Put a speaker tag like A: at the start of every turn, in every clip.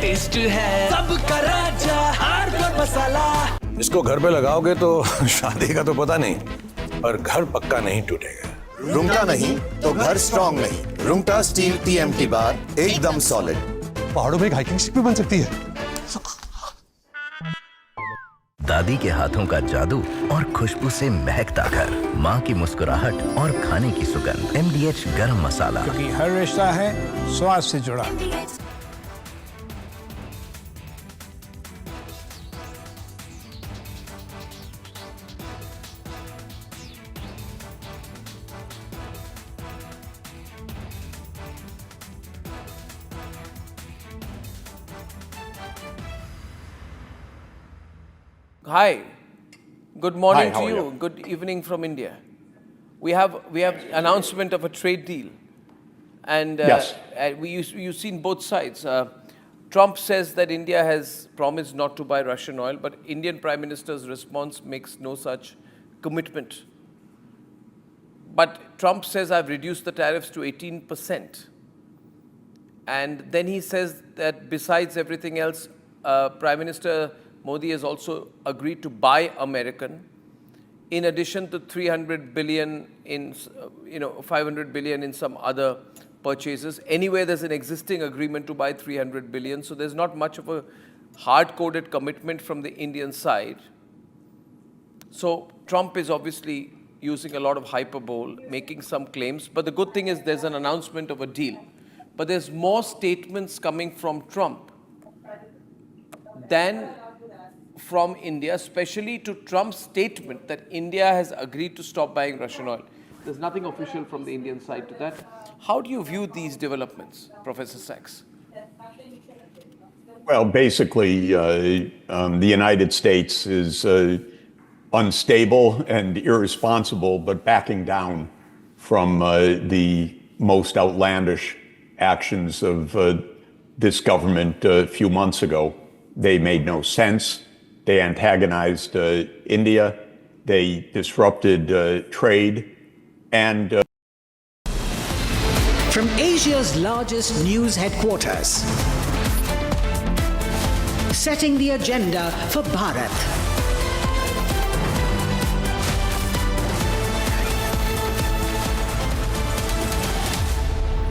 A: Test है सबका राजा हार पर मसाला।
B: इसको घर पे लगाओगे तो शादी का तो पता नहीं, पर घर पक्का नहीं टूटेगा।
C: रुंगटा नहीं तो घर स्ट्रॉन्ग नहीं। रुंगटा स्टील TMT बार एकदम सॉलिड।
D: पहाड़ों में एक हाइकिंग शिप भी बन सकती है।
E: दादी के हाथों का जादू और खुशबू से महकता घर, माँ की मुस्कुराहट और खाने की सुगंध। MDH गरम मसाला,
F: क्योंकि हर रिश्ता है स्वाद से जुड़ा।
G: Hi, good morning
D: Hi, how
G: to
D: are
G: you.
D: you?
G: Good evening from India. We have announcement of a trade deal, and
D: Yes.
G: you've seen both sides. Trump says that India has promised not to buy Russian oil, but Indian Prime Minister's response makes no such commitment. But Trump says I've reduced the tariffs to 18%, and then he says that besides everything else, Prime Minister Modi has also agreed to buy American, in addition to 300 billion in, 500 billion in some other purchases. Anyway, there's an existing agreement to buy 300 billion, so there's not much of a hard-coded commitment from the Indian side. So Trump is obviously using a lot of hyperbole, making some claims, but the good thing is there's an announcement of a deal. But there's more statements coming from Trump than from India, especially to Trump's statement that India has agreed to stop buying Russian oil. There's nothing official from the Indian side to that. How do you view these developments, Professor Sachs?
H: Well, basically, the United States is unstable and irresponsible, but backing down from the most outlandish actions of this government a few months ago. They made no sense. They antagonized India. They disrupted trade. And
A: From Asia's largest news headquarters, setting the agenda for Bharat.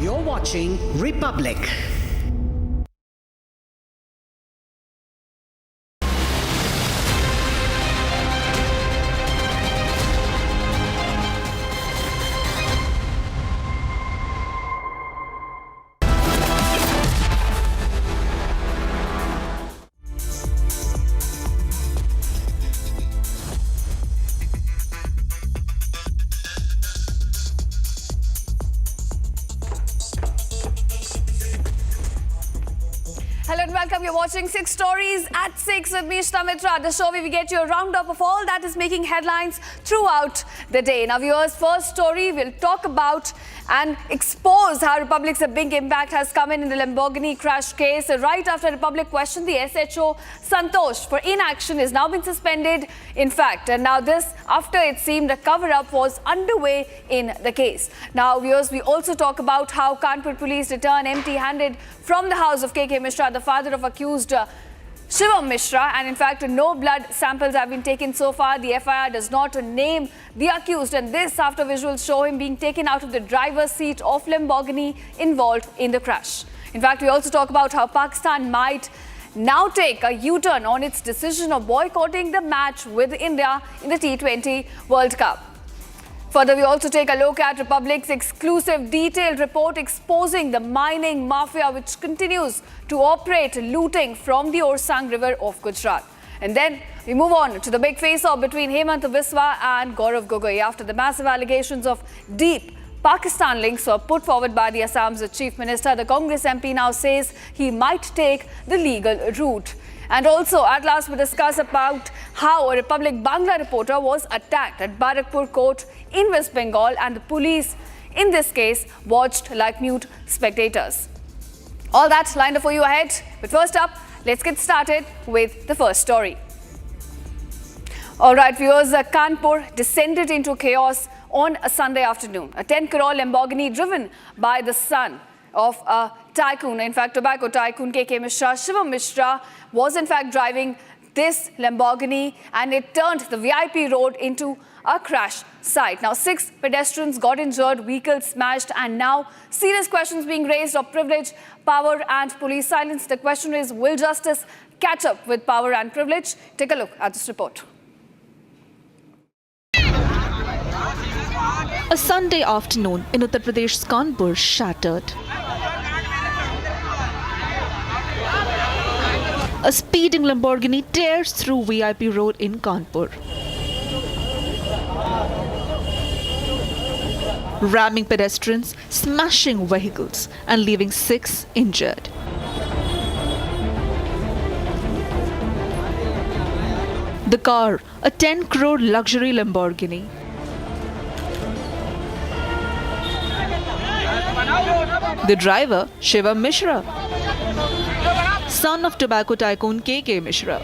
A: You're watching Republic.
I: Hello and welcome. You're watching 6 Stories at 6 with me, Shita Mitra. The show where we get you a roundup of all that is making headlines throughout the day. Now, viewers, first story, we'll talk about and expose how Republic's big impact has come in the Lamborghini crash case. Right after Republic questioned the SHO, Santosh, for inaction is now been suspended, in fact. And now this, after it seemed a cover-up was underway in the case. Now, viewers, we also talk about how Kanpur police return empty-handed from the house of KK Mishra, the father of accused Shivam Mishra, and in fact no blood samples have been taken so far. The FIR does not name the accused, and this after visuals show him being taken out of the driver's seat of Lamborghini involved in the crash. In fact, we also talk about how Pakistan might now take a U-turn on its decision of boycotting the match with India in the T20 World Cup. Further, we also take a look at Republic's exclusive detailed report exposing the mining mafia which continues to operate looting from the Orsang River of Gujarat. And then we move on to the big face-off between Hemant Biswa and Gaurav Gogoi after the massive allegations of deep Pakistan links were put forward by the Assam's Chief Minister. The Congress MP now says he might take the legal route. And also, at last, we discuss about how a Republic Bangla reporter was attacked at Barakpur court in West Bengal, and the police, in this case, watched like mute spectators. All that lined up for you ahead. But first up, let's get started with the first story. All right, viewers, Kanpur descended into chaos on a Sunday afternoon. A 10 crore Lamborghini driven by the son of a tycoon. In fact, tobacco tycoon KK Mishra, Shivam Mishra, was in fact driving this Lamborghini, and it turned the VIP road into a crash site. Now, 6 pedestrians got injured, vehicles smashed, and now serious questions being raised of privilege, power and police silence. The question is, will justice catch up with power and privilege? Take a look at this report.
J: A Sunday afternoon in Uttar Pradesh's Kanpur shattered. A speeding Lamborghini tears through VIP road in Kanpur, ramming pedestrians, smashing vehicles and leaving 6 injured. The car, a 10 crore luxury Lamborghini. The driver, Shivam Mishra, son of tobacco tycoon KK Mishra.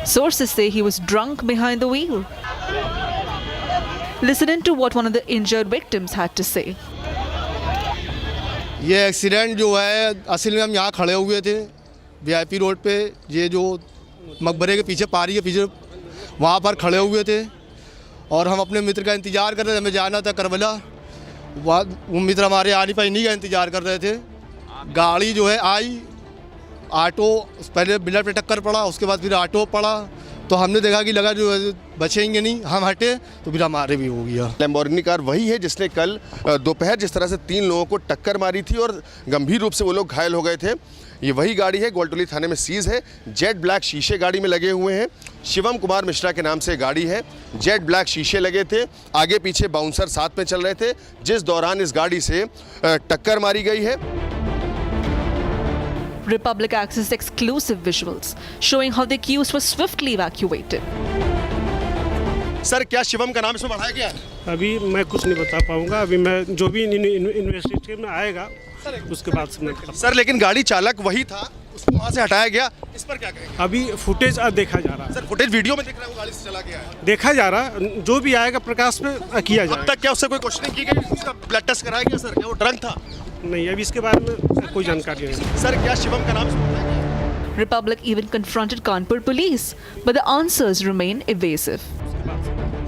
J: Sources say he was drunk behind the wheel. Listen in to what one of the injured victims had to say.
K: ये accident जो है असल में हम यहाँ खड़े हुए थे वीआईपी रोड पे, ये जो मकबरे के पीछे पारी के पीछे वहाँ पर खड़े हुए थे और हम अपने मित्र का इंतज़ार कर रहे थे। हमें जाना था करबला, वो मित्र हमारे आने पर इन्हीं का इंतज़ार कर रहे थे। गाड़ी जो है आई, ऑटो पहले बिलर पे टक्कर पड़ा, उसके बाद फिर ऑटो पड़ा, तो हमने देखा कि लगा जो है बचेंगे नहीं, हम हटे तो फिर हमारे भी हो गया।
L: लैम्बोर्गिनी कार वही है जिसने कल दोपहर जिस तरह से 3 लोगों को टक्कर मारी थी और गंभीर रूप से वो लोग घायल हो गए थे। ये वही गाड़ी है, गोलटोली थाने में सीज है। जेट ब्लैक शीशे गाड़ी में लगे हुए हैं। शिवम कुमार मिश्रा के नाम से गाड़ी है। जेट ब्लैक शीशे लगे थे, आगे पीछे बाउंसर साथ में चल रहे थे, जिस दौरान इस गाड़ी से टक्कर मारी गई है।
J: Republic accessed exclusive visuals showing how the accused was swiftly evacuated.
L: Sir, क्या शिवम का नाम इसमें बढ़ाया गया है?
M: अभी मैं कुछ नहीं बता पाऊंगा। अभी मैं जो भी इन्वेस्टिगेशन में आएगा उसके बाद से मैं
L: सर, लेकिन गाड़ी चालक वही था, उसको वहाँ से हटाया गया, इस पर क्या कहेंगे?
M: अभी फुटेज देखा जा रहा है।
L: सर, फुटेज वीडियो में दिख रहा है, वो गाड़ी से चला गया है,
M: देखा जा रहा है। जो भी आएगा प्रकाश में किया जाएगा।
L: अब तक क्या उससे कोई क्वेश्चनिंग की गई? उसका ब्लड टेस्ट कराया गया? सर, क्या वो ड्रंक था?
M: नहीं, अभी इसके बारे में कोई जानकारी नहीं।
L: सर, क्या शिवम का नाम?
J: Republic even confronted Kanpur police, but the answers remain evasive.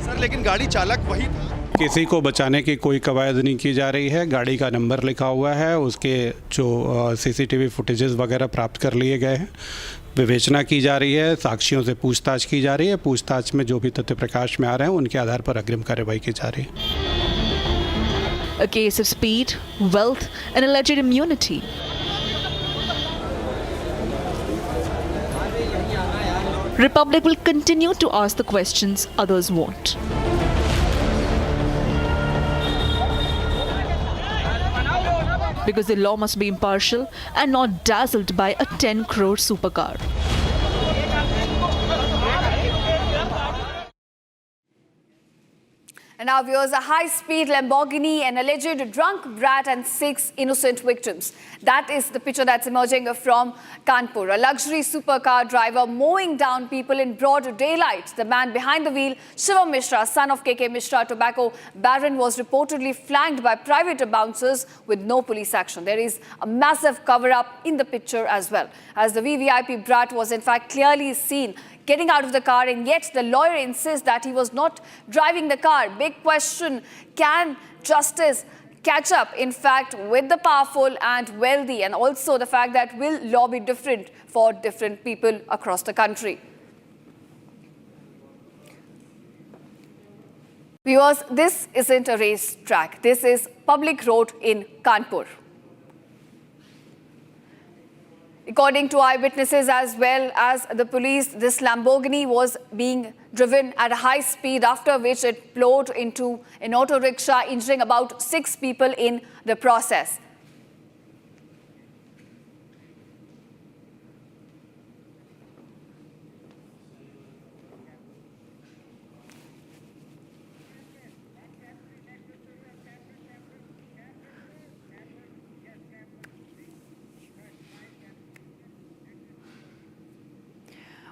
L: Sir, लेकिन गाड़ी चालक वही था।
M: किसी को बचाने की कोई कवायद नहीं की जा रही है। गाड़ी का नंबर लिखा हुआ है, उसके जो सीसीटीवी फुटेजेस वगैरह प्राप्त कर लिए गए हैं, विवेचना की जा रही है, साक्षियों से पूछताछ की जा रही है। पूछताछ में जो भी तथ्य प्रकाश में आ रहे हैं उनके आधार पर अग्रिम कार्रवाई की जा रही है।
J: A case of speed, wealth and alleged immunity. Republic will continue to ask the questions others won't. Because the law must be impartial and not dazzled by a 10 crore supercar.
I: And now viewers, a high-speed Lamborghini, an alleged drunk brat and 6 innocent victims. That is the picture that's emerging from Kanpur. A luxury supercar driver mowing down people in broad daylight. The man behind the wheel, Shivam Mishra, son of KK Mishra, tobacco baron, was reportedly flanked by private bouncers with no police action. There is a massive cover-up in the picture as well, as the VVIP brat was in fact clearly seen getting out of the car, and yet the lawyer insists that he was not driving the car. Big question, can justice catch up, in fact, with the powerful and wealthy, and also the fact that will law be different for different people across the country? Viewers, this isn't a race track. This is public road in Kanpur. According to eyewitnesses as well as the police, this Lamborghini was being driven at a high speed, after which it plowed into an auto rickshaw, injuring about 6 people in the process.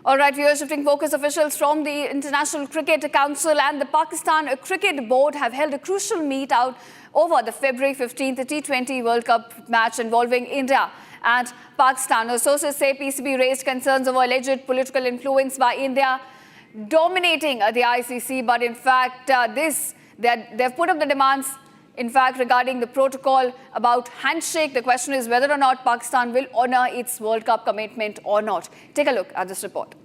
I: All right, we are shifting focus. Officials from the International Cricket Council and the Pakistan Cricket Board have held a crucial meet out over the February 15th T20 World Cup match involving India and Pakistan. Sources say PCB raised concerns over alleged political influence by India dominating the ICC, but in fact, they've put up the demands. In fact, regarding the protocol about handshake, the question is whether or not Pakistan will honor its World Cup commitment or not. Take a look at this report.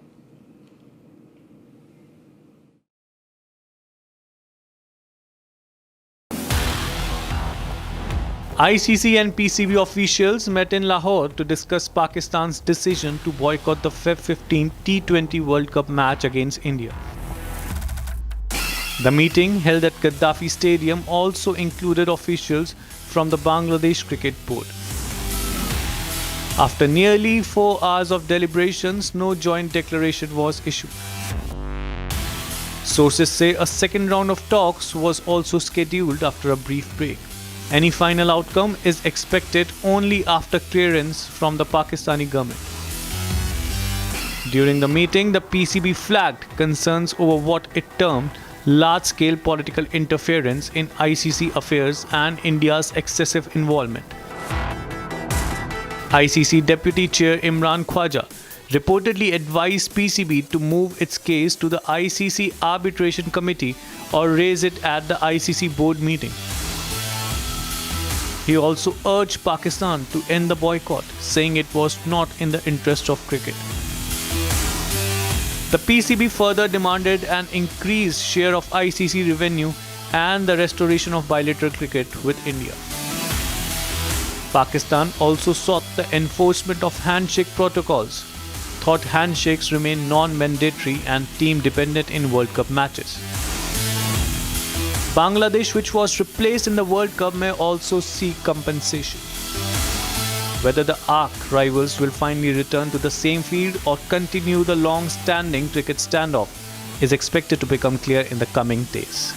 N: ICC and PCB officials met in Lahore to discuss Pakistan's decision to boycott the Feb 15 T20 World Cup match against India. The meeting, held at Gaddafi Stadium, also included officials from the Bangladesh Cricket Board. After nearly 4 hours of deliberations, no joint declaration was issued. Sources say a second round of talks was also scheduled after a brief break. Any final outcome is expected only after clearance from the Pakistani government. During the meeting, the PCB flagged concerns over what it termed large-scale political interference in ICC affairs and India's excessive involvement. ICC Deputy Chair Imran Khwaja reportedly advised PCB to move its case to the ICC Arbitration Committee or raise it at the ICC board meeting. He also urged Pakistan to end the boycott, saying it was not in the interest of cricket. The PCB further demanded an increased share of ICC revenue and the restoration of bilateral cricket with India. Pakistan also sought the enforcement of handshake protocols, thought handshakes remain non-mandatory and team-dependent in World Cup matches. Bangladesh, which was replaced in the World Cup, may also seek compensation. Whether the ARC rivals will finally return to the same field or continue the long-standing cricket standoff is expected to become clear in the coming days.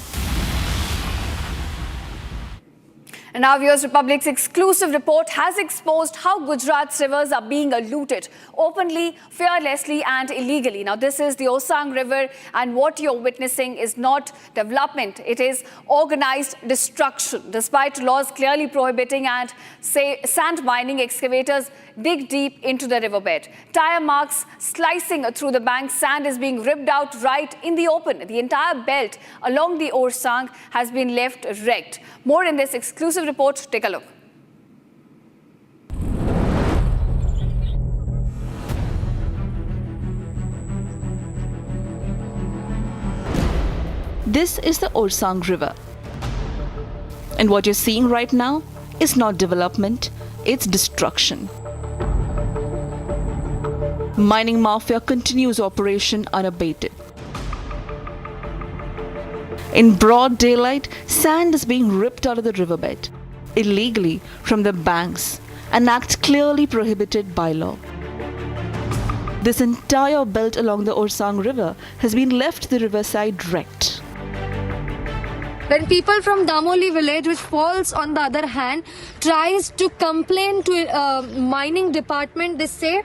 I: And now, viewers, Republic's exclusive report has exposed how Gujarat's rivers are being looted openly, fearlessly and illegally. Now, this is the Osang River, and what you're witnessing is not development, it is organized destruction. Despite laws clearly prohibiting and sand mining, excavators dig deep into the riverbed. Tire marks slicing through the bank, sand is being ripped out right in the open. The entire belt along the Osang has been left wrecked. More in this exclusive report. Take a look.
J: This is the Osang River. And what you're seeing right now is not development, it's destruction. Mining mafia continues operation unabated. In broad daylight, sand is being ripped out of the riverbed, illegally from the banks, an act clearly prohibited by law. This entire belt along the Osang River has been left the riverside wrecked.
O: When people from Damoli village, which falls on the other hand, tries to complain to mining department, they say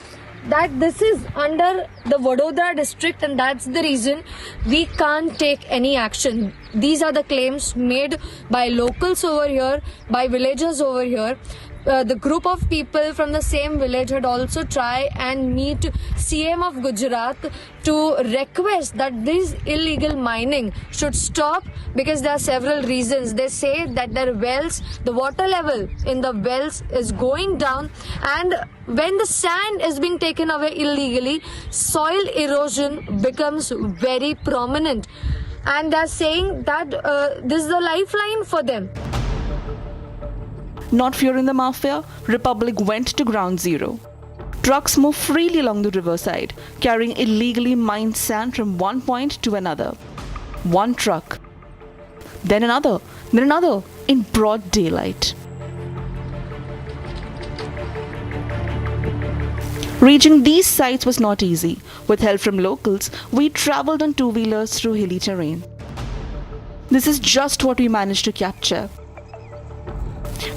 O: that this is under the Vadodara district and that's the reason we can't take any action. These are the claims made by locals over here, by villagers over here. The group of people from the same village had also tried and meet CM of Gujarat to request that this illegal mining should stop because there are several reasons. They say that their wells, the water level in the wells is going down, and when the sand is being taken away illegally, soil erosion becomes very prominent. And they're saying that this is the lifeline for them.
J: Not fearing the mafia, Republic went to ground zero. Trucks move freely along the riverside, carrying illegally mined sand from one point to another. One truck, then another, in broad daylight. Reaching these sites was not easy. With help from locals, we traveled on two-wheelers through hilly terrain. This is just what we managed to capture.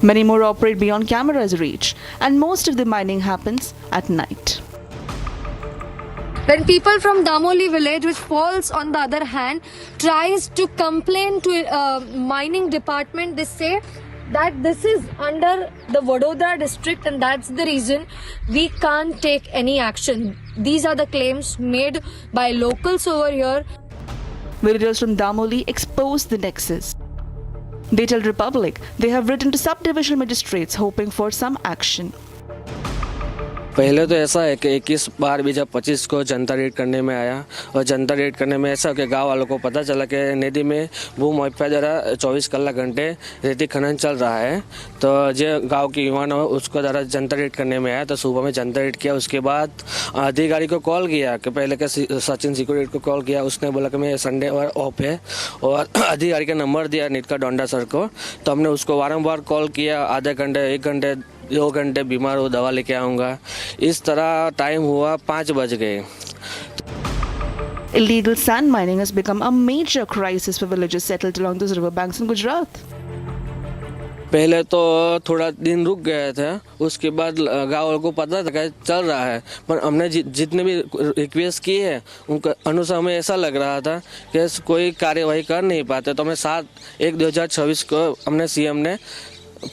J: Many more operate beyond camera's reach, and most of the mining happens at night.
O: When people from Damoli village, which falls on the other hand, tries to complain to mining department, they say that this is under the Vadodara district and that's the reason we can't take any action. These are the claims made by locals over here.
J: Villagers from Damoli expose the nexus. They tell Republic they have written to sub-divisional magistrates hoping for some action.
P: पहले तो ऐसा है कि 21 बार भी जब 25 को जनता red करने में आया और जनता रेड करने में ऐसा कि गांव वालों को पता चला कि नदी में भू मुआवजा द्वारा 24 घंटे रेती खनन चल रहा है, तो जो गांव के युवान हो उसको द्वारा जनता रेड करने में आया, तो सुबह में जनता रेड किया। उसके बाद अधिकारी को कॉल किया कि पहले के सचिन सिक्योरिटी को कॉल किया, उसने बोला कि मैं संडे और ऑफ है और अधिकारी का नंबर दिया नीटका डोंडा सर को, तो हमने उसको वारंवार कॉल किया, आधे घंटे 1 घंटे 2 घंटे बीमार हो दवा लेके आऊँगा, इस तरह टाइम हुआ 5 बज गए।
J: Illegal sand mining has become a major crisis for villages settled along those riverbanks in Gujarat.
P: पहले तो थोड़ा दिन रुक गए थे, उसके बाद गाँव वालों को पता था कि चल रहा है, पर हमने जितने भी रिक्वेस्ट की है उनका अनुसार हमें ऐसा लग रहा था कि कोई कार्यवाही कर नहीं पाते, तो हमें 7/1/2026 को हमने सीएम ने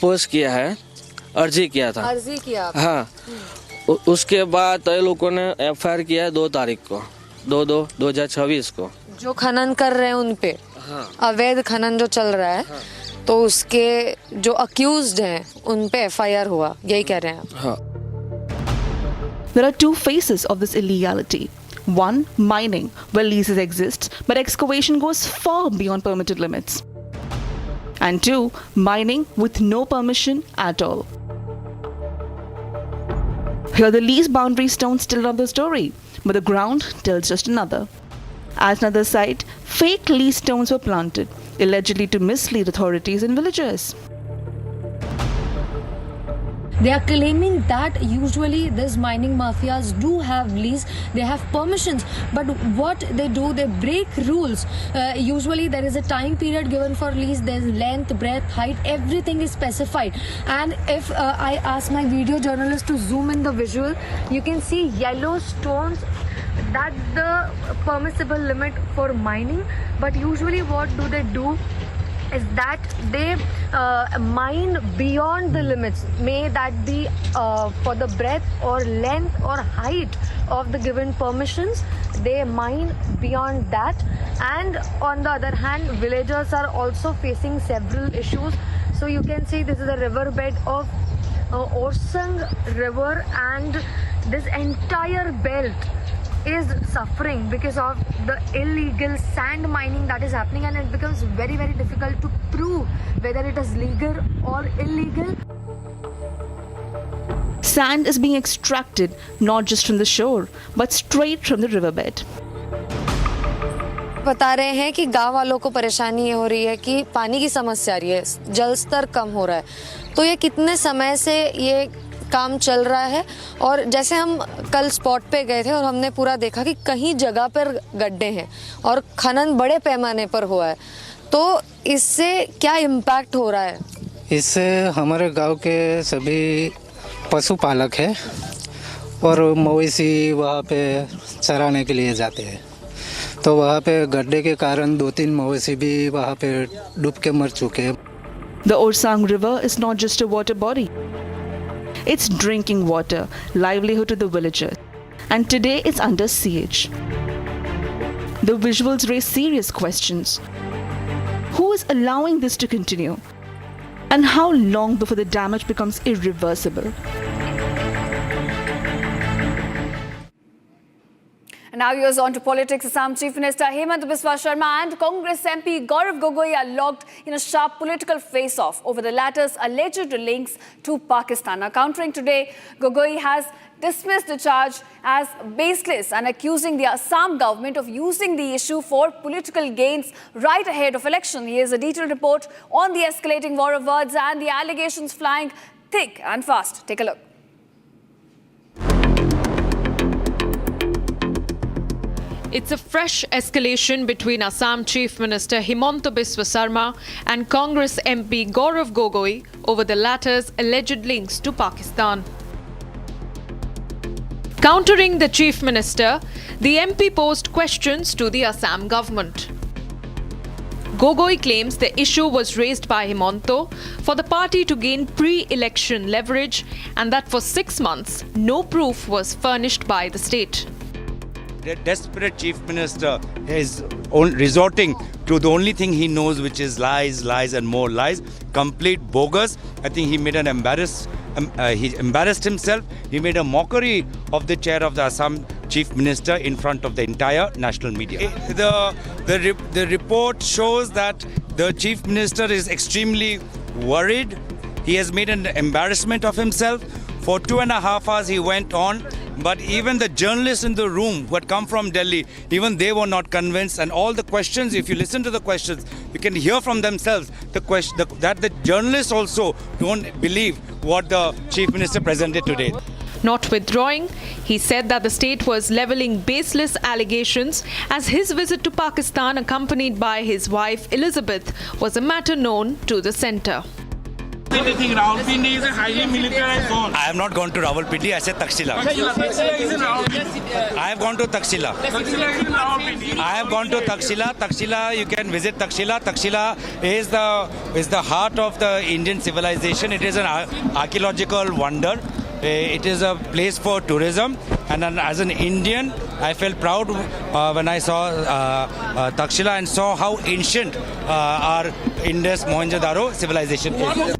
P: पोस्ट किया है, अर्जी किया था।
O: अर्जी किया?
P: हाँ, उसके बाद ये लोगों ने एफआईआर किया है 2 तारीख को 2/2/2026 को।
O: जो खनन कर रहे हैं उन पे,
P: हाँ,
O: अवैध खनन जो चल रहा है, हाँ, तो उसके जो अक्यूज्ड हैं उन पे एफआईआर हुआ, यही कह रहे हैं आप?
P: हाँ।
J: There are 2 phases of this illegality. 1, mining, where leases exist, but excavation goes far beyond permitted limits. And 2, mining with no permission at all. Here the lease boundary stones tell another story, but the ground tells just another. At another site, fake lease stones were planted, allegedly to mislead authorities and villagers.
O: They are claiming that usually these mining mafias do have lease, they have permissions, but what they do, they break rules. Usually there is a time period given for lease, there's length, breadth, height, everything is specified. And if I ask my video journalist to zoom in the visual, you can see yellow stones. That's the permissible limit for mining, but usually what do they do is that they mine beyond the limits, may that be for the breadth or length or height of the given permissions, they mine beyond that. And on the other hand, villagers are also facing several issues. So you can see this is a riverbed of Orsang river, and this entire belt is suffering because of the illegal sand mining that is happening, and it becomes very, very difficult to prove whether it is legal or illegal.
J: Sand is being extracted not just from the shore, but straight from the riverbed.
O: बता रहे हैं कि गांव वालों को परेशानी ये हो रही है कि पानी की समस्या आ रही है, जल स्तर कम हो रहा है। तो ये कितने समय से ये काम चल रहा है, और जैसे हम कल स्पॉट पे गए थे और हमने पूरा देखा कि कहीं जगह पर गड्ढे हैं और खनन बड़े पैमाने पर हुआ है, तो इससे क्या इम्पैक्ट हो रहा है?
Q: इससे हमारे गांव के सभी पशुपालक हैं और मवेशी वहाँ पे चराने के लिए जाते हैं, तो वहाँ पे गड्ढे के कारण 2-3 मवेशी भी वहाँ पे डूब के मर चुके हैं।
J: The Orsang River is not just a water body. It's drinking water, livelihood to the villagers. And today it's under siege. The visuals raise serious questions. Who is allowing this to continue? And how long before the damage becomes irreversible?
I: And now here's on to politics. Assam Chief Minister Hemant Biswa Sharma and Congress MP Gaurav Gogoi are locked in a sharp political face-off over the latter's alleged links to Pakistan. Now, countering today, Gogoi has dismissed the charge as baseless and accusing the Assam government of using the issue for political gains right ahead of election. Here's a detailed report on the escalating war of words and the allegations flying thick and fast. Take a look.
R: It's a fresh escalation between Assam Chief Minister Hemant Biswa Sharma and Congress MP Gaurav Gogoi over the latter's alleged links to Pakistan. Countering the Chief Minister, the MP posed questions to the Assam government. Gogoi claims the issue was raised by Himonto for the party to gain pre-election leverage and that for 6 months, no proof was furnished by the state.
S: The desperate Chief Minister is resorting to the only thing he knows, which is lies, lies and more lies. Complete bogus. I think he made he embarrassed himself. He made a mockery of the chair of the Assam Chief Minister in front of the entire national media. The report shows that the Chief Minister is extremely worried. He has made an embarrassment of himself. For 2.5 hours he went on, but even the journalists in the room who had come from Delhi, even they were not convinced. And all the questions, if you listen to the questions, you can hear from themselves that the journalists also don't believe what the Chief Minister presented today.
R: Not withdrawing, he said that the state was levelling baseless allegations as his visit to Pakistan, accompanied by his wife Elizabeth, was a matter known to the centre.
T: Anything, Rawalpindi is a highly militarized zone.
S: I have not gone to Rawalpindi, I said Taxila.
T: Taxila is in Rawalpindi.
S: I have gone to Taxila.
T: Taxila is in Rawalpindi.
S: I have gone to Taxila. Taxila, you can visit Taxila. Taxila is the heart of the Indian civilization. It is an archaeological wonder. It is a place for tourism. And as an Indian, I felt proud when I saw Taxila and saw how ancient our Indus Mohenjo-daro civilization is.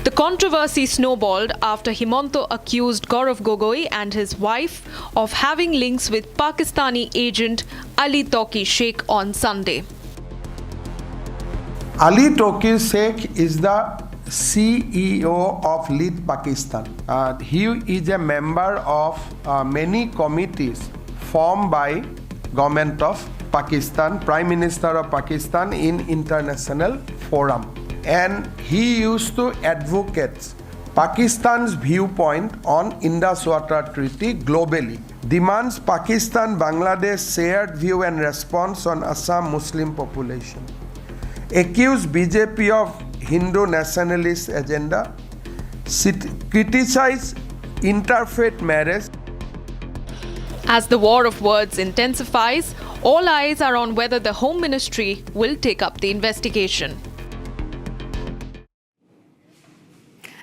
R: The controversy snowballed after Himonto accused Gaurav Gogoi and his wife of having links with Pakistani agent Ali Toki Sheikh on Sunday.
U: Ali Toki Sheikh is the CEO of Lead Pakistan. He is a member of many committees formed by Government of Pakistan, Prime Minister of Pakistan in international forum. And he used to advocate Pakistan's viewpoint on Indus Water Treaty globally, demands Pakistan-Bangladesh shared view and response on Assam Muslim population, accused BJP of Hindu nationalist agenda, criticized interfaith marriage.
R: As the war of words intensifies, all eyes are on whether the Home Ministry will take up the investigation.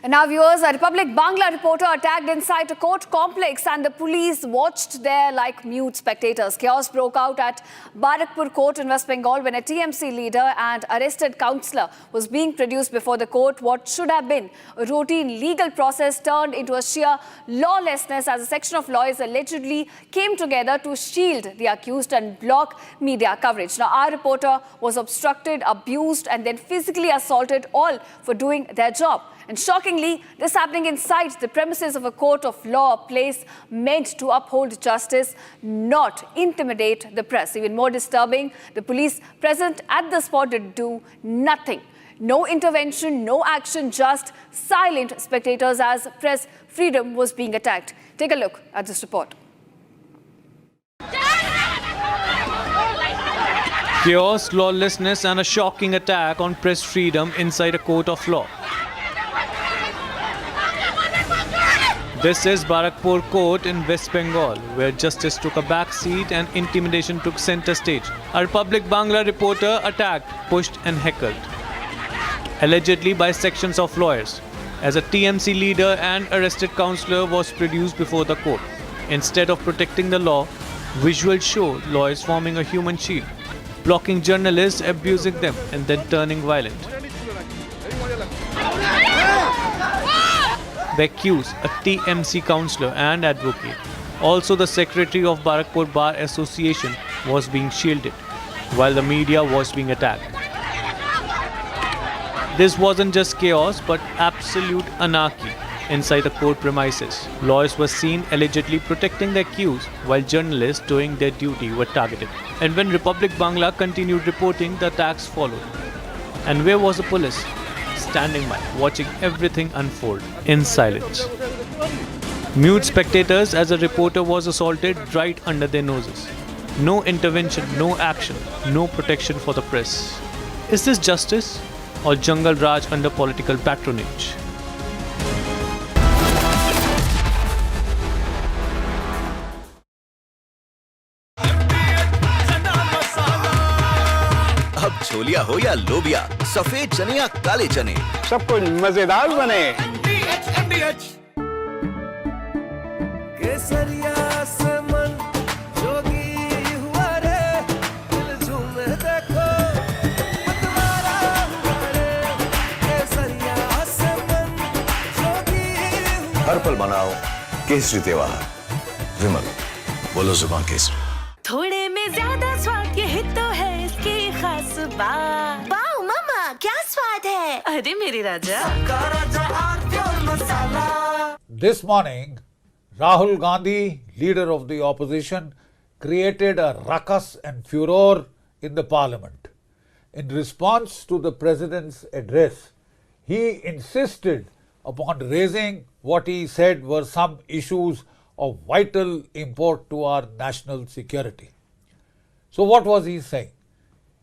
I: And now viewers, a Republic Bangla reporter attacked inside a court complex and the police watched there like mute spectators. Chaos broke out at Barakpur court in West Bengal when a TMC leader and arrested councillor was being produced before the court. What should have been a routine legal process turned into a sheer lawlessness as a section of lawyers allegedly came together to shield the accused and block media coverage. Now our reporter was obstructed, abused and then physically assaulted, all for doing their job. And shockingly, this happening inside the premises of a court of law, a place meant to uphold justice, not intimidate the press. Even more disturbing, the police present at the spot did do nothing. No intervention, no action, just silent spectators as press freedom was being attacked. Take a look at this report.
N: Chaos, lawlessness and a shocking attack on press freedom inside a court of law. This is Barakpur Court in West Bengal, where justice took a back seat and intimidation took center stage. A Republic Bangla reporter attacked, pushed and heckled, allegedly by sections of lawyers, as a TMC leader and arrested councillor was produced before the court. Instead of protecting the law, visuals show lawyers forming a human shield, blocking journalists, abusing them and then turning violent. The accused, a TMC councillor and advocate, also the secretary of Barakpur Bar Association, was being shielded, while the media was being attacked. This wasn't just chaos, but absolute anarchy inside the court premises. Lawyers were seen allegedly protecting the accused, while journalists doing their duty were targeted. And when Republic Bangla continued reporting, the attacks followed. And where was the police? Standing by, watching everything unfold in silence. Mute spectators as a reporter was assaulted right under their noses. No intervention, no action, no protection for the press. Is this justice or Jungle Raj under political patronage?
E: Chholiya हो या लोबिया, सफेद चने या काले चने,
S: सब कुछ मजेदार बने।
A: केसरिया से मन जोगी हुआ रे, दिल झूमे देखो मतवारा हुआ रे। केसरिया से मन जोगी हुआ।
C: हर पल मनाओ केसरी त्योहार। विमल, बोलो जुबान केसरी।
B: थोड़े में ज्यादा स्वाद, ये तो है इसकी खास बात। वाओ मामा, क्या स्वाद है? अरे मेरे राजा।
V: This morning, Rahul Gandhi, leader of the opposition, created a ruckus and furor in the parliament. In response to the president's address, he insisted upon raising what he said were some issues of vital import to our national security. So what was he saying?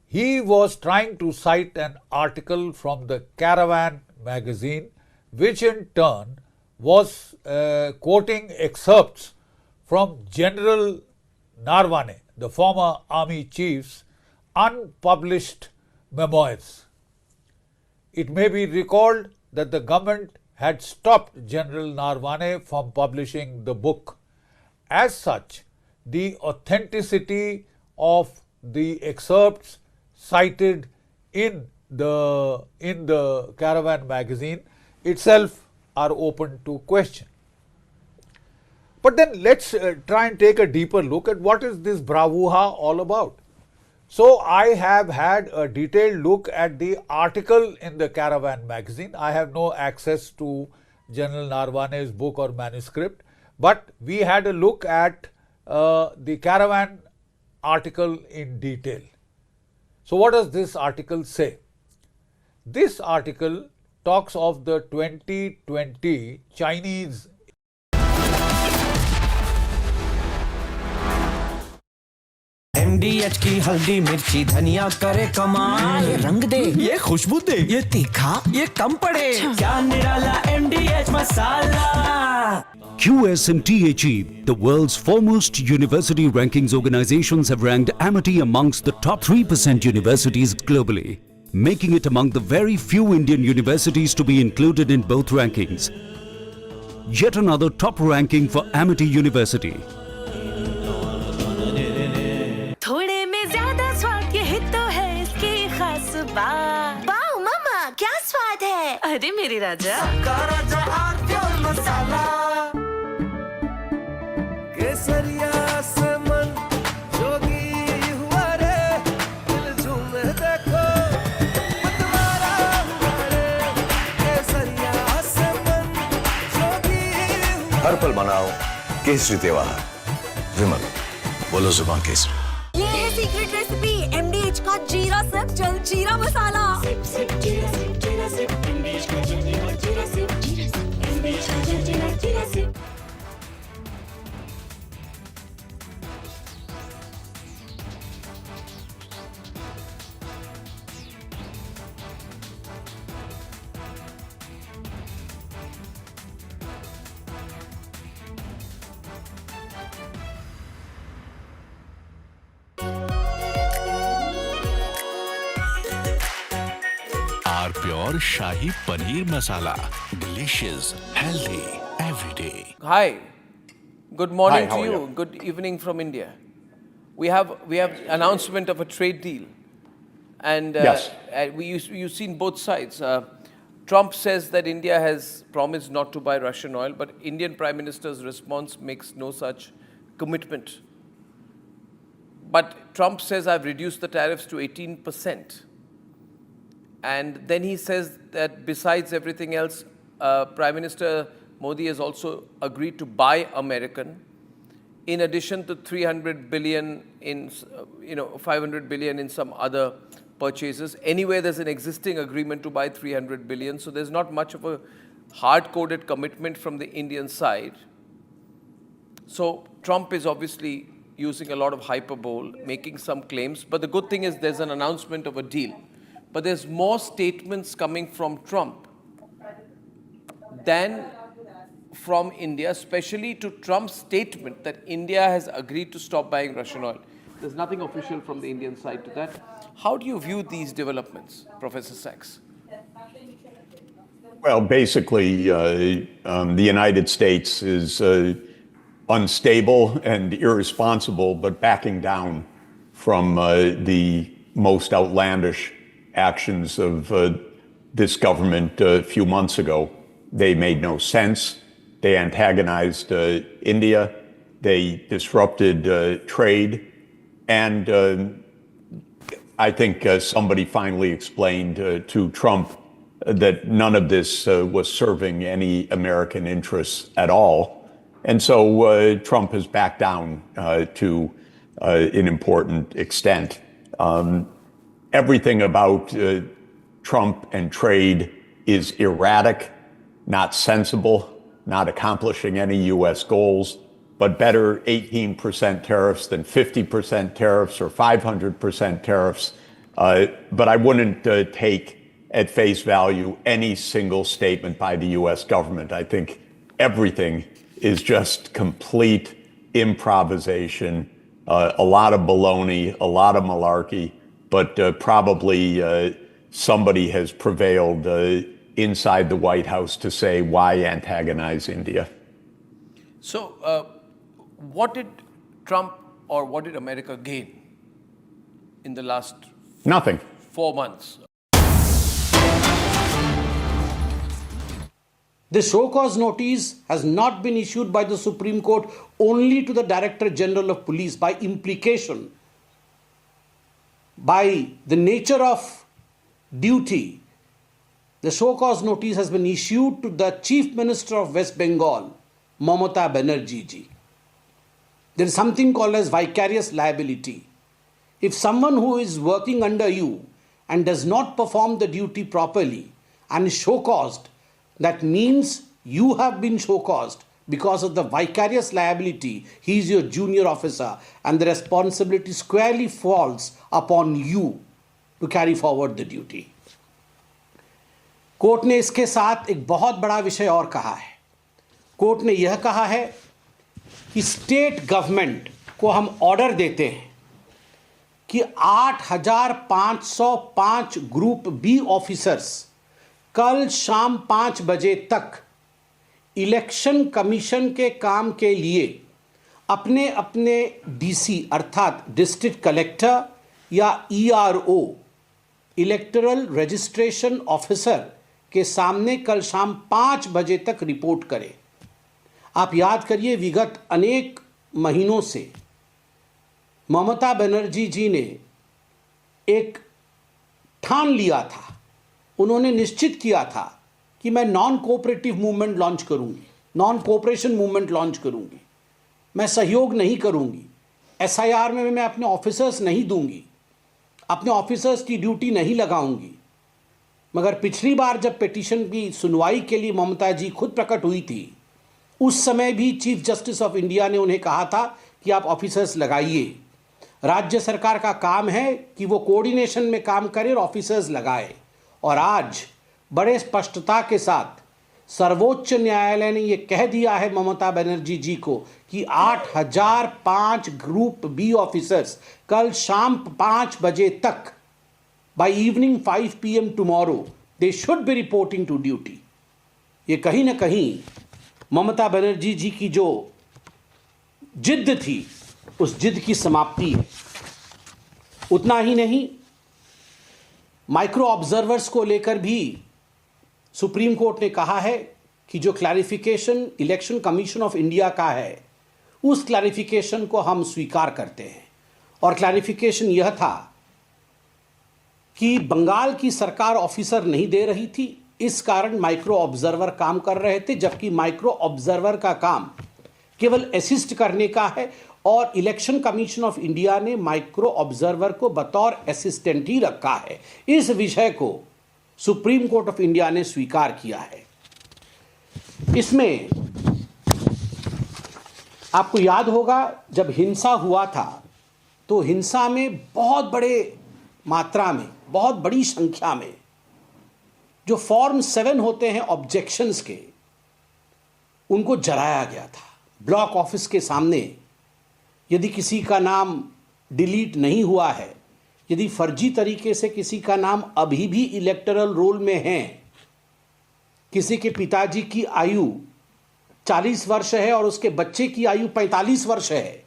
V: He was trying to cite an article from the Caravan magazine, which in turn was quoting excerpts from General Narwane, the former army chief's unpublished memoirs. It may be recalled that the government had stopped General Narwane from publishing the book. As such, the authenticity of the excerpts cited in the Caravan magazine itself are open to question. But then let's try and take a deeper look at what is this bravura all about. So I have had a detailed look at the article in the Caravan magazine. I have no access to General Narwane's book or manuscript, but we had a look at the Caravan article in detail. So what does this article say? This article talks of the 2020 Chinese
A: MDH की हल्दी मिर्ची धनिया करे कमाल, ये रंग दे, ये खुशबू दे, ये तीखा, ये कम पड़े, क्या निराला MDH masala.
W: QS&THE, the world's foremost university rankings organizations, have ranked Amity amongst the top 3% universities globally, making it among the very few Indian universities to be included in both rankings. Yet another top ranking for Amity University.
B: थोड़े में ज्यादा स्वाद, ये तो है इसकी खास बात। वाओ मामा, क्या स्वाद है? अरे मेरे राजा।
A: केसरिया से मन जोगी हुआ रे, दिल झूमे देखो मतवारा हुआ रे। केसरिया से मन जोगी हुआ।
C: हर पल मनाओ केसरी त्योहार। विमल, बोलो जुबान केसरी।
B: ये है सीक्रेट रेसिपी MDH का जीरा सिप जल जीरा मसाला। सिप सिप जीरा सिप MDH का जल जीरा सिप MDH का जल जीरा SIP.
X: Pure Shahi Paneer Masala. Delicious, healthy, every day.
G: Hi, good morning
H: Hi, how
G: to
H: are
G: you.
H: you?
G: Good evening from India. We have announcement of a trade deal, and
H: Yes.
G: you've seen both sides. Trump says that India has promised not to buy Russian oil, but Indian Prime Minister's response makes no such commitment. But Trump says I've reduced the tariffs to 18%. And then he says that besides everything else, Prime Minister Modi has also agreed to buy American, in addition to 300 billion in, 500 billion in some other purchases. Anyway, there's an existing agreement to buy 300 billion, so there's not much of a hard-coded commitment from the Indian side. So Trump is obviously using a lot of hyperbole, making some claims, but the good thing is there's an announcement of a deal. But there's more statements coming from Trump than from India, especially to Trump's statement that India has agreed to stop buying Russian oil. There's nothing official from the Indian side to that. How do you view these developments, Professor Sachs?
H: Well, basically, the United States is unstable and irresponsible, but backing down from the most outlandish actions of this government a few months ago. They made no sense. They antagonized India. They disrupted trade. And I think somebody finally explained to Trump that none of this was serving any American interests at all. And so Trump has backed down to an important extent. Everything about Trump and trade is erratic, not sensible, not accomplishing any U.S. goals, but better 18% tariffs than 50% tariffs or 500% tariffs. But I wouldn't take at face value any single statement by the U.S. government. I think everything is just complete improvisation, a lot of baloney, a lot of malarkey, but probably somebody has prevailed inside the White House to say, why antagonize India?
G: So, what did Trump or what did America gain in the last
H: Nothing.
G: 4 months?
D: The show cause notice has not been issued by the Supreme Court only to the Director General of Police. By implication, by the nature of duty, the show cause notice has been issued to the Chief Minister of West Bengal, Mamata Banerjee ji. There is something called as vicarious liability. If someone who is working under you and does not perform the duty properly and is show caused, that means you have been show caused because of the vicarious liability. He is your junior officer and the responsibility squarely falls upon you to carry forward the duty. Court ने इसके साथ एक बहुत बड़ा विषय और कहा है. कोर्ट ने यह कहा है कि स्टेट गवर्नमेंट को हम ऑर्डर देते हैं कि 8,505 ग्रुप बी ऑफिसर्स कल शाम 5 बजे तक इलेक्शन कमीशन के काम के लिए अपने अपने डीसी अर्थात डिस्ट्रिक्ट कलेक्टर या ईआरओ इलेक्टरल रजिस्ट्रेशन ऑफिसर के सामने कल शाम 5 बजे तक रिपोर्ट करें. आप याद करिए, विगत अनेक महीनों से ममता बनर्जी जी ने एक ठान लिया था, उन्होंने निश्चित किया था कि मैं नॉन कोऑपरेटिव मूवमेंट लॉन्च करूंगी, नॉन कोऑपरेशन मूवमेंट लॉन्च करूंगी, मैं सहयोग नहीं करूंगी, एसआईआर में मैं अपने ऑफिसर्स नहीं दूंगी, अपने ऑफिसर्स की ड्यूटी नहीं लगाऊंगी. मगर पिछली बार जब पिटीशन की सुनवाई के लिए ममता जी खुद प्रकट हुई थी, उस समय भी चीफ जस्टिस ऑफ इंडिया ने उन्हें कहा था कि आप ऑफिसर्स लगाइए. राज्य सरकार का काम है कि वो कोऑर्डिनेशन में काम करे और ऑफिसर्स लगाए. और आज बड़े स्पष्टता के साथ सर्वोच्च न्यायालय ने ये कह दिया है ममता बनर्जी जी को कि 8,005 ग्रुप बी ऑफिसर्स कल शाम 5 बजे तक by evening 5 PM tomorrow they should be reporting to duty. ये कहीं ना कहीं ममता बनर्जी जी की जो जिद्द थी उस जिद्द की समाप्ति है. उतना ही नहीं, माइक्रो ऑब्जर्वर्स को लेकर भी सुप्रीम कोर्ट ने कहा है कि जो clarification election commission of India का है उस क्लैरिफिकेशन को हम स्वीकार करते हैं. और क्लैरिफिकेशन यह था कि बंगाल की सरकार ऑफिसर नहीं दे रही थी, इस कारण माइक्रो ऑब्जर्वर काम कर रहे थे, जबकि माइक्रो ऑब्जर्वर का काम केवल असिस्ट करने का है और इलेक्शन कमीशन ऑफ इंडिया ने माइक्रो ऑब्जर्वर को बतौर असिस्टेंट ही रखा है. इस विषय को सुप्रीम कोर्ट ऑफ इंडिया ने स्वीकार किया है. इसमें आपको याद होगा जब हिंसा हुआ था तो हिंसा में बहुत बड़े मात्रा में, बहुत बड़ी संख्या में जो फॉर्म 7 होते हैं ऑब्जेक्शंस के, उनको जलाया गया था. ब्लॉक ऑफिस के सामने यदि किसी का नाम डिलीट नहीं हुआ है, यदि फर्जी तरीके से किसी का नाम अभी भी इलेक्टरल रोल में है, किसी के पिताजी की आयु 40 वर्ष है और उसके बच्चे की आयु 45 वर्ष है,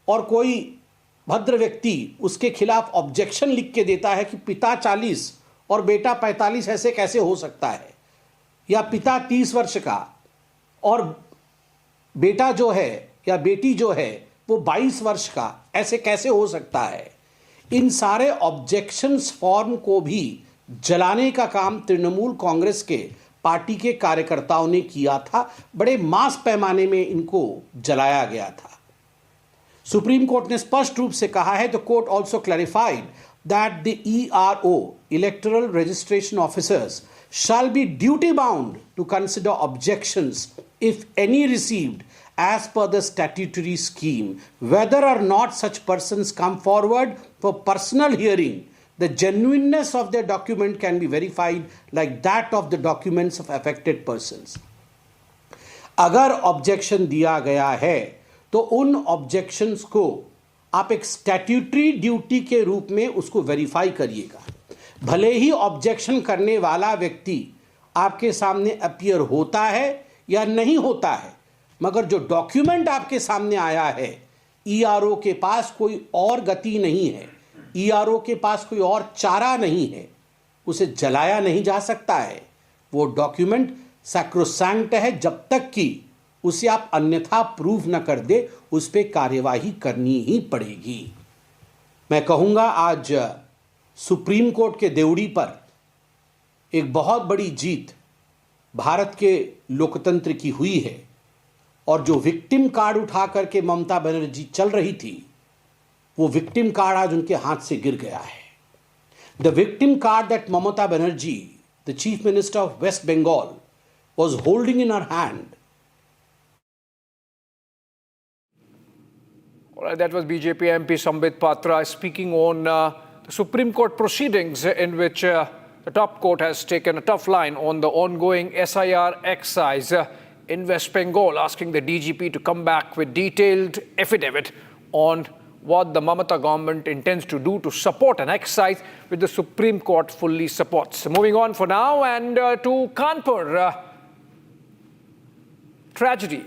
D: और कोई भद्र व्यक्ति उसके खिलाफ ऑब्जेक्शन लिख के देता है कि पिता 40 और बेटा 45 ऐसे कैसे हो सकता है, या पिता 30 वर्ष का और बेटा जो है या बेटी जो है वो 22 वर्ष का, ऐसे कैसे हो सकता है। इन सारे ऑब्जेक्शंस फॉर्म को भी जलाने का काम तृणमूल कांग्रेस के पार्टी के कार्यकर्ताओं ने किया था। बड़े मास पैमाने में इनको जलाया गया था। सुप्रीम कोर्ट ने स्पष्ट रूप से कहा है, the court also clarified that the ERO electoral registration officers shall be duty bound to consider objections, if any, received as per the statutory scheme, whether or not such persons come forward for personal hearing. The genuineness of their document can be verified like that of the documents of affected persons. अगर objection दिया गया है तो उन objections को आप एक statutory duty के रूप में उसको वेरीफाई करिएगा। भले ही ऑब्जेक्शन करने वाला व्यक्ति आपके सामने अपीयर होता है या नहीं होता है, मगर जो डॉक्यूमेंट आपके सामने आया है, ERO के पास कोई और गति नहीं है, ERO के पास कोई और चारा नहीं है, उसे जलाया नहीं जा सकता है। वो डॉक्यूमेंट सैक्रोसैंक्ट है, जब तक कि उसे आप अन्यथा प्रूव न कर दे, उस पर कार्यवाही करनी ही पड़ेगी। मैं कहूँगा आज सुप्रीम कोर्ट के देवड़ी पर एक बहुत बड़ी जीत भारत के लोकतंत्र की हुई है, और जो विक्टिम कार्ड उठा करके ममता बनर्जी चल रही थी, वो विक्टिम कार्ड आज उनके हाथ से गिर गया है। The victim card that Mamata Banerjee, the chief minister of West Bengal, was holding in her hand.
F: All right, that was BJP MP Sambit Patra speaking on the Supreme Court proceedings in which the top court has taken a tough line on the ongoing SIR exercise in West Bengal, asking the DGP to come back with detailed affidavit on what the Mamata government intends to do to support an exercise which the Supreme Court fully supports. Moving on for now and to Kanpur. Tragedy.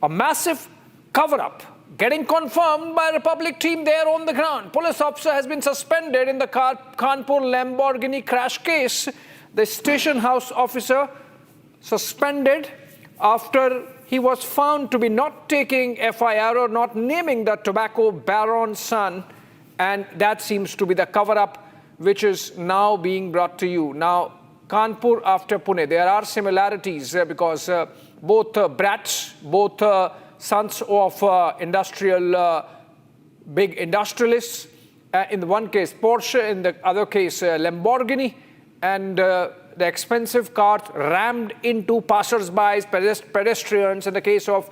F: A massive cover-up getting confirmed by a Republic team there on the ground. Police officer has been suspended in the Kanpur Lamborghini crash case. The station house officer suspended after he was found to be not taking FIR or not naming the tobacco baron's son, and that seems to be the cover-up which is now being brought to you. Now, Kanpur after Pune, there are similarities because both brats, both sons of industrial, big industrialists. In the one case, Porsche, in the other case, Lamborghini, and the expensive cars rammed into passers-by, pedestrians. In the case of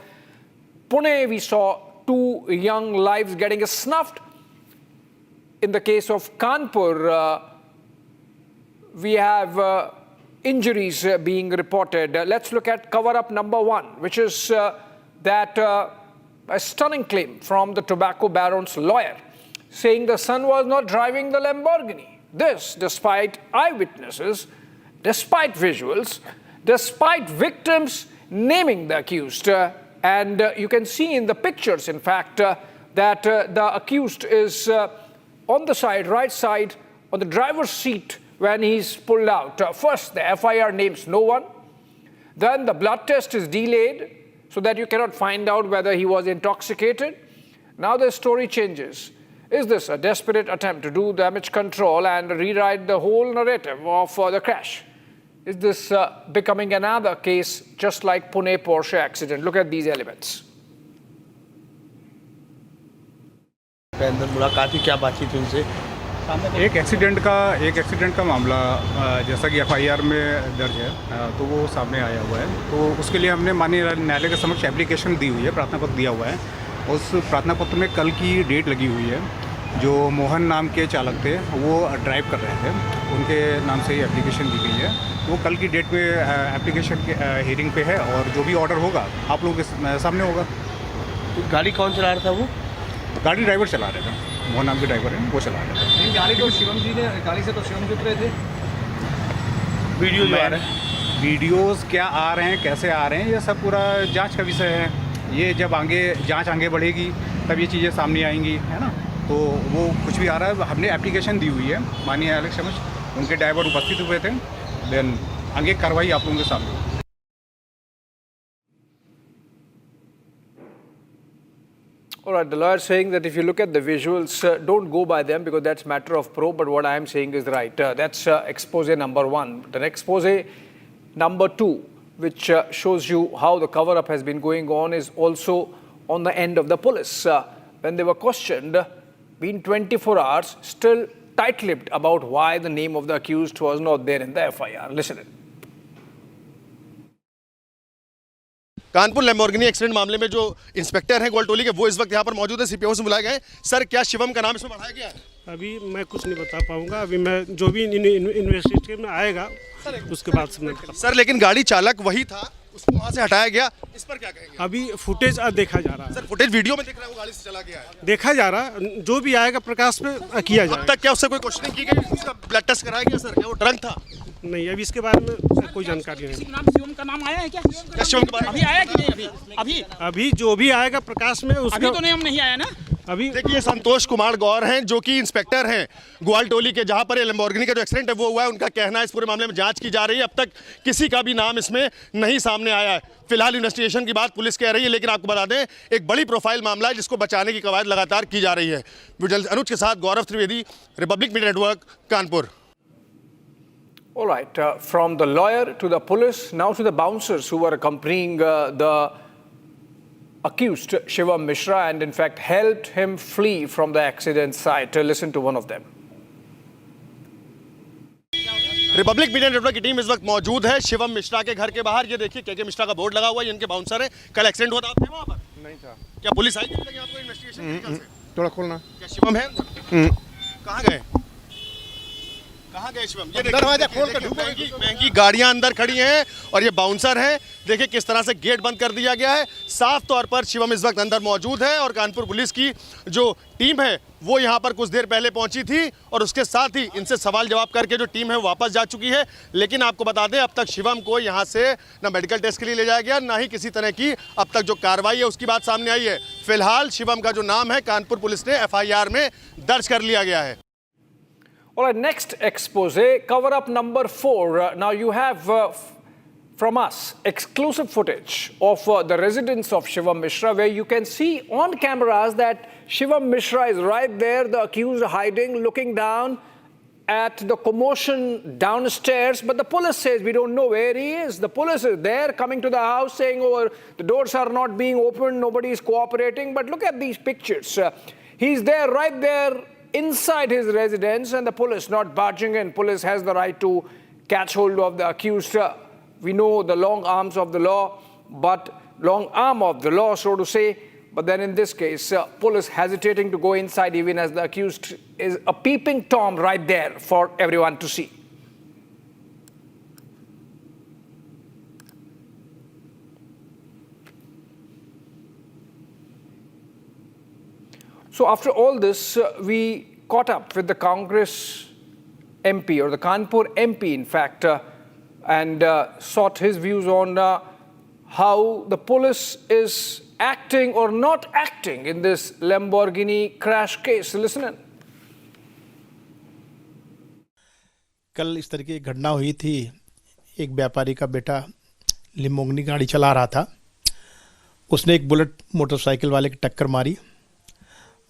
F: Pune, we saw 2 young lives getting snuffed. In the case of Kanpur, we have injuries being reported. Let's look at cover-up number 1, which is that a stunning claim from the tobacco baron's lawyer, saying the son was not driving the Lamborghini. This, despite eyewitnesses, despite visuals, despite victims naming the accused. And you can see in the pictures, in fact, that the accused is on the side, right side, on the driver's seat when he's pulled out. First, the FIR names no one. Then the blood test is delayed so that you cannot find out whether he was intoxicated. Now the story changes. Is this a desperate attempt to do damage control and rewrite the whole narrative of the crash? Is this becoming another case just like Pune Porsche accident? Look at these elements.
K: मुलाकात क्या बातचीत हुई उनसे?
L: एक accident का मामला जैसा कि FIR में दर्ज है तो वो सामने आया हुआ है, तो उसके लिए हमने माननीय न्यायालय के समक्ष एप्लीकेशन दी हुई है, प्रार्थना पत्र दिया हुआ है। उस प्रार्थना पत्र में कल की डेट लगी हुई है। जो मोहन नाम के चालक थे वो ड्राइव कर रहे थे, उनके नाम से ही एप्लीकेशन दी गई है। वो कल की डेट पे एप्लीकेशन के हियरिंग पे है और जो भी ऑर्डर होगा आप लोगों के सामने होगा।
K: गाड़ी कौन चला रहा था वो?
L: गाड़ी ड्राइवर चला रहे थे, मोहन नाम के ड्राइवर है, वो चला रहे थे।
F: गाड़ी तो शिवम जी ने, गाड़ी से तो शिवम जी उतरे थे।
L: वीडियो जो आ रहे हैं, वीडियोस क्या आ रहे हैं, कैसे आ रहे हैं, ये सब पूरा जांच का विषय है। ये जब जांच आगे बढ़ेगी तब ये चीज़ें सामने आएंगी, है ना। तो वो कुछ भी आ रहा है, हमने एप्लीकेशन दी हुई है माननीय न्यायालय समझ, उनके ड्राइवर उपस्थित हुए थे, देन आगे कार्रवाई आप लोगों के सामने।
F: All right, the lawyer is saying that if you look at the visuals, don't go by them because that's matter of pro, but what I am saying is right. That's expose number 1. The expose number 2, which shows you how the cover-up has been going on, is also on the end of the police. When they were questioned, been 24 hours, still tight-lipped about why the name of the accused was not there in the FIR. Listen in.
K: Kanpur Lamborghini accident मामले में जो inspector हैं gold टोली के, वो इस वक्त यहाँ पर मौजूद है, सीपीओ से बुलाए गए। सर, क्या शिवम का नाम इसमें बढ़ाया गया है?
M: अभी मैं कुछ नहीं बता पाऊंगा, अभी मैं जो भी इन्वेस्टिगेशन में आएगा उसके बाद से मैं।
K: सर, लेकिन गाड़ी चालक वही था, उसको वहाँ से हटाया गया, इस पर क्या कहेंगे?
M: अभी फुटेज देखा जा रहा है।
K: सर, फुटेज वीडियो में दिख रहा है, वो गाड़ी से चला गया है,
M: देखा जा रहा है, जो भी आएगा प्रकाश में किया जाएगा।
K: अब तक क्या उससे कोई क्वेश्चनिंग की गई, उसका ब्लड टेस्ट कराया गया? सर, क्या वो ड्रंक था?
M: नहीं, अभी इसके बारे में कोई जानकारी नहीं।
T: शिवम का नाम आया है क्या?
K: शिवम के बारे में
T: अभी आया कि नहीं?
M: अभी जो भी आएगा प्रकाश में उसका
T: अभी तो नाम नहीं आया ना।
K: अभी देखिए, संतोष कुमार गौर हैं जो कि इंस्पेक्टर हैं ग्वाल टोली के, जहां पर ये लैम्बोर्गिनी का जो एक्सीडेंट है वो हुआ है। उनका कहना है इस पूरे मामले में जांच की जा रही है, अब तक किसी का भी नाम इसमें नहीं सामने आया है। फिलहाल इन्वेस्टिगेशन की बात पुलिस कह रही है, लेकिन आपको बता दें एक बड़ी प्रोफाइल मामला है जिसको बचाने की कवायद लगातार की जा रही है। अनुज के साथ Gaurav Trivedi, republic media network, Kanpur.
F: All right, from the lawyer to the police, now to the bouncers who were accompanying the accused Shivam Mishra and in fact helped him flee from the accident site. Listen to one of them.
K: Republic media network की team इस वक्त मौजूद है शिवम मिश्रा के घर के बाहर। ये देखिए के मिश्रा का बोर्ड लगा हुआ है, ये इनके बाउंसर है। कल एक्सीडेंट हुआ था, आप थे वहाँ पर?
L: नहीं था।
K: क्या पुलिस आई थी आपको इन्वेस्टिगेशन?
L: थोड़ा खोलना।
K: क्या शिवम है? कहाँ गए? कहाँ गए शिवम? ये दरवाजा खोल कर, महंगी गाड़ियां अंदर खड़ी हैं और ये बाउंसर हैं। देखिए किस तरह से गेट बंद कर दिया गया है। साफ तौर पर शिवम इस वक्त अंदर मौजूद है और कानपुर पुलिस की जो टीम है वो यहाँ पर कुछ देर पहले पहुंची थी और उसके साथ ही इनसे सवाल जवाब करके जो टीम है वापस जा चुकी है। लेकिन आपको बता दें अब तक शिवम को यहाँ से ना मेडिकल टेस्ट के लिए ले जाया गया, ना ही किसी तरह की अब तक जो कार्रवाई है उसकी बात सामने आई है। फिलहाल शिवम का जो नाम है कानपुर पुलिस ने FIR में दर्ज कर लिया गया है।
F: All right, next expose, cover up number 4. Now you have from us exclusive footage of the residence of Shivam Mishra, where you can see on cameras that Shivam Mishra is right there, the accused hiding, looking down at the commotion downstairs. But the police says we don't know where he is. The police is there coming to the house saying, oh, the doors are not being opened, nobody is cooperating. But look at these pictures. He's there, right there, inside his residence, and the police not barging in. Police has the right to catch hold of the accused. We know the long arms of the law, but long arm of the law, so to say. But then in this case, police hesitating to go inside even as the accused is a peeping Tom right there for everyone to see. So after all this, we caught up with the Congress MP, or the Kanpur MP in fact, and sought his views on how the police is acting or not acting in this Lamborghini crash case. Listen in.
O: कल इस तरह की एक घटना हुई थी। एक व्यापारी का बेटा लैम्बोर्गिनी गाड़ी चला रहा था, उसने एक बुलेट मोटरसाइकिल वाले की टक्कर मारी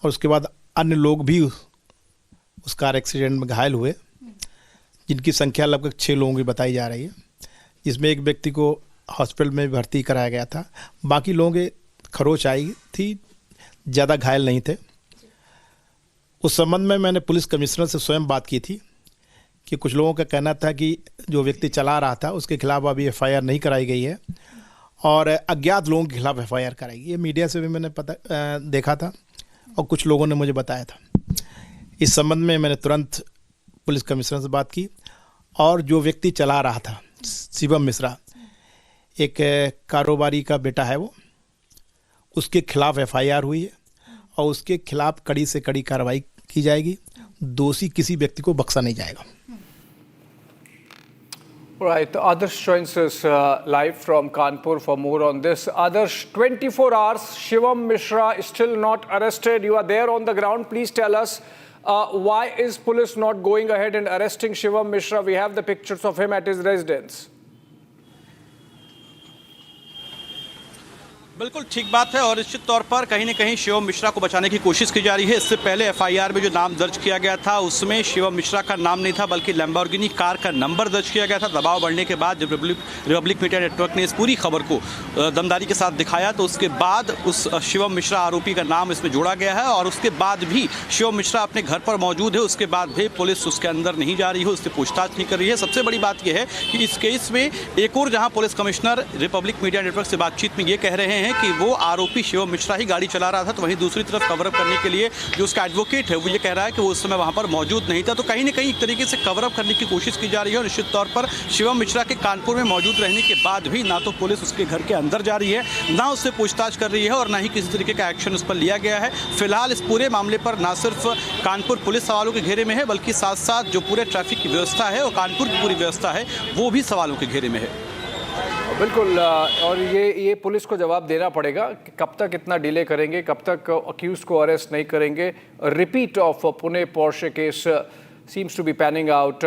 O: और उसके बाद अन्य लोग भी उस कार एक्सीडेंट में घायल हुए, जिनकी संख्या लगभग 6 लोगों की बताई जा रही है, जिसमें एक व्यक्ति को हॉस्पिटल में भर्ती कराया गया था। बाकी लोगों के खरोच आई थी, ज़्यादा घायल नहीं थे। उस संबंध में मैंने पुलिस कमिश्नर से स्वयं बात की थी कि कुछ लोगों का कहना था कि जो व्यक्ति चला रहा था उसके खिलाफ अभी FIR नहीं कराई गई है और अज्ञात लोगों के खिलाफ FIR कराई। ये मीडिया से भी मैंने देखा था और कुछ लोगों ने मुझे बताया था। इस संबंध में मैंने तुरंत पुलिस कमिश्नर से बात की और जो व्यक्ति चला रहा था शिवम मिश्रा, एक कारोबारी का बेटा है वो, उसके खिलाफ FIR हुई है और उसके खिलाफ कड़ी से कड़ी कार्रवाई की जाएगी। दोषी किसी व्यक्ति को बख्शा नहीं जाएगा।
F: Right, Adarsh joins us live from Kanpur for more on this. Adarsh, 24 hours, Shivam Mishra is still not arrested. You are there on the ground. Please tell us, why is police not going ahead and arresting Shivam Mishra? We have the pictures of him at his residence.
J: बिल्कुल ठीक बात है और निश्चित तौर पर कहीं न कहीं शिवम मिश्रा को बचाने की कोशिश की जा रही है। इससे पहले एफआईआर में जो नाम दर्ज किया गया था उसमें शिवम मिश्रा का नाम नहीं था, बल्कि लैम्बोर्गिनी कार का नंबर दर्ज किया गया था। दबाव बढ़ने के बाद जब रिपब्लिक मीडिया नेटवर्क ने इस पूरी खबर को दमदारी के साथ दिखाया तो उसके बाद उस शिवम मिश्रा आरोपी का नाम इसमें जोड़ा गया है और उसके बाद भी शिवम मिश्रा अपने घर पर मौजूद है। उसके बाद भी पुलिस उसके अंदर नहीं जा रही है, उससे पूछताछ नहीं कर रही है। सबसे बड़ी बात यह है कि इस केस में एक और जहाँ police commissioner Republic media network से बातचीत में ये कह रहे हैं कि वो आरोपी शिवम मिश्रा ही गाड़ी चला रहा था, तो वहीं दूसरी तरफ कवरअप करने के लिए जो उसका एडवोकेट है वो ये कह रहा है कि वो उस समय वहां पर मौजूद नहीं था। तो कहीं न कहीं एक तरीके से कवरअप करने की कोशिश की जा रही है और निश्चित तौर पर शिवम मिश्रा के कानपुर में मौजूद रहने के बाद भी ना तो पुलिस उसके घर के अंदर जा रही है, ना उससे पूछताछ कर रही है और ना ही किसी तरीके का एक्शन उस पर लिया गया है। फिलहाल इस पूरे मामले पर ना सिर्फ कानपुर पुलिस सवालों के घेरे में है, बल्कि साथ साथ जो पूरे ट्रैफिक की व्यवस्था है और कानपुर की पूरी व्यवस्था है वो भी सवालों के घेरे में है।
F: बिल्कुल, और ये पुलिस को जवाब देना पड़ेगा कि कब तक इतना डिले करेंगे, कब तक अक्यूज को अरेस्ट नहीं करेंगे। Repeat of Pune Porsche case seems to be panning out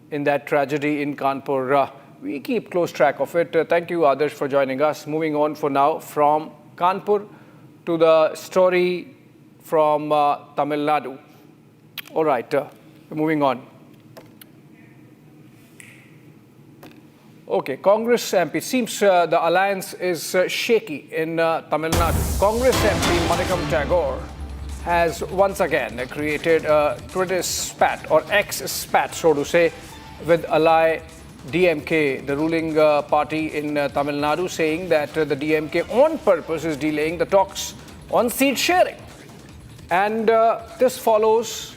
F: in that tragedy in Kanpur. We keep close track of it. Thank you, Adarsh, for joining us. Moving on for now from Kanpur to the story from Tamil Nadu. All right, moving on. Okay, Congress MP. Seems the alliance is shaky in Tamil Nadu. Congress MP Manikam Tagore has once again created a Twitter spat, or ex-spat, so to say, with ally DMK, the ruling party in Tamil Nadu, saying that the DMK on purpose is delaying the talks on seat sharing. And this follows.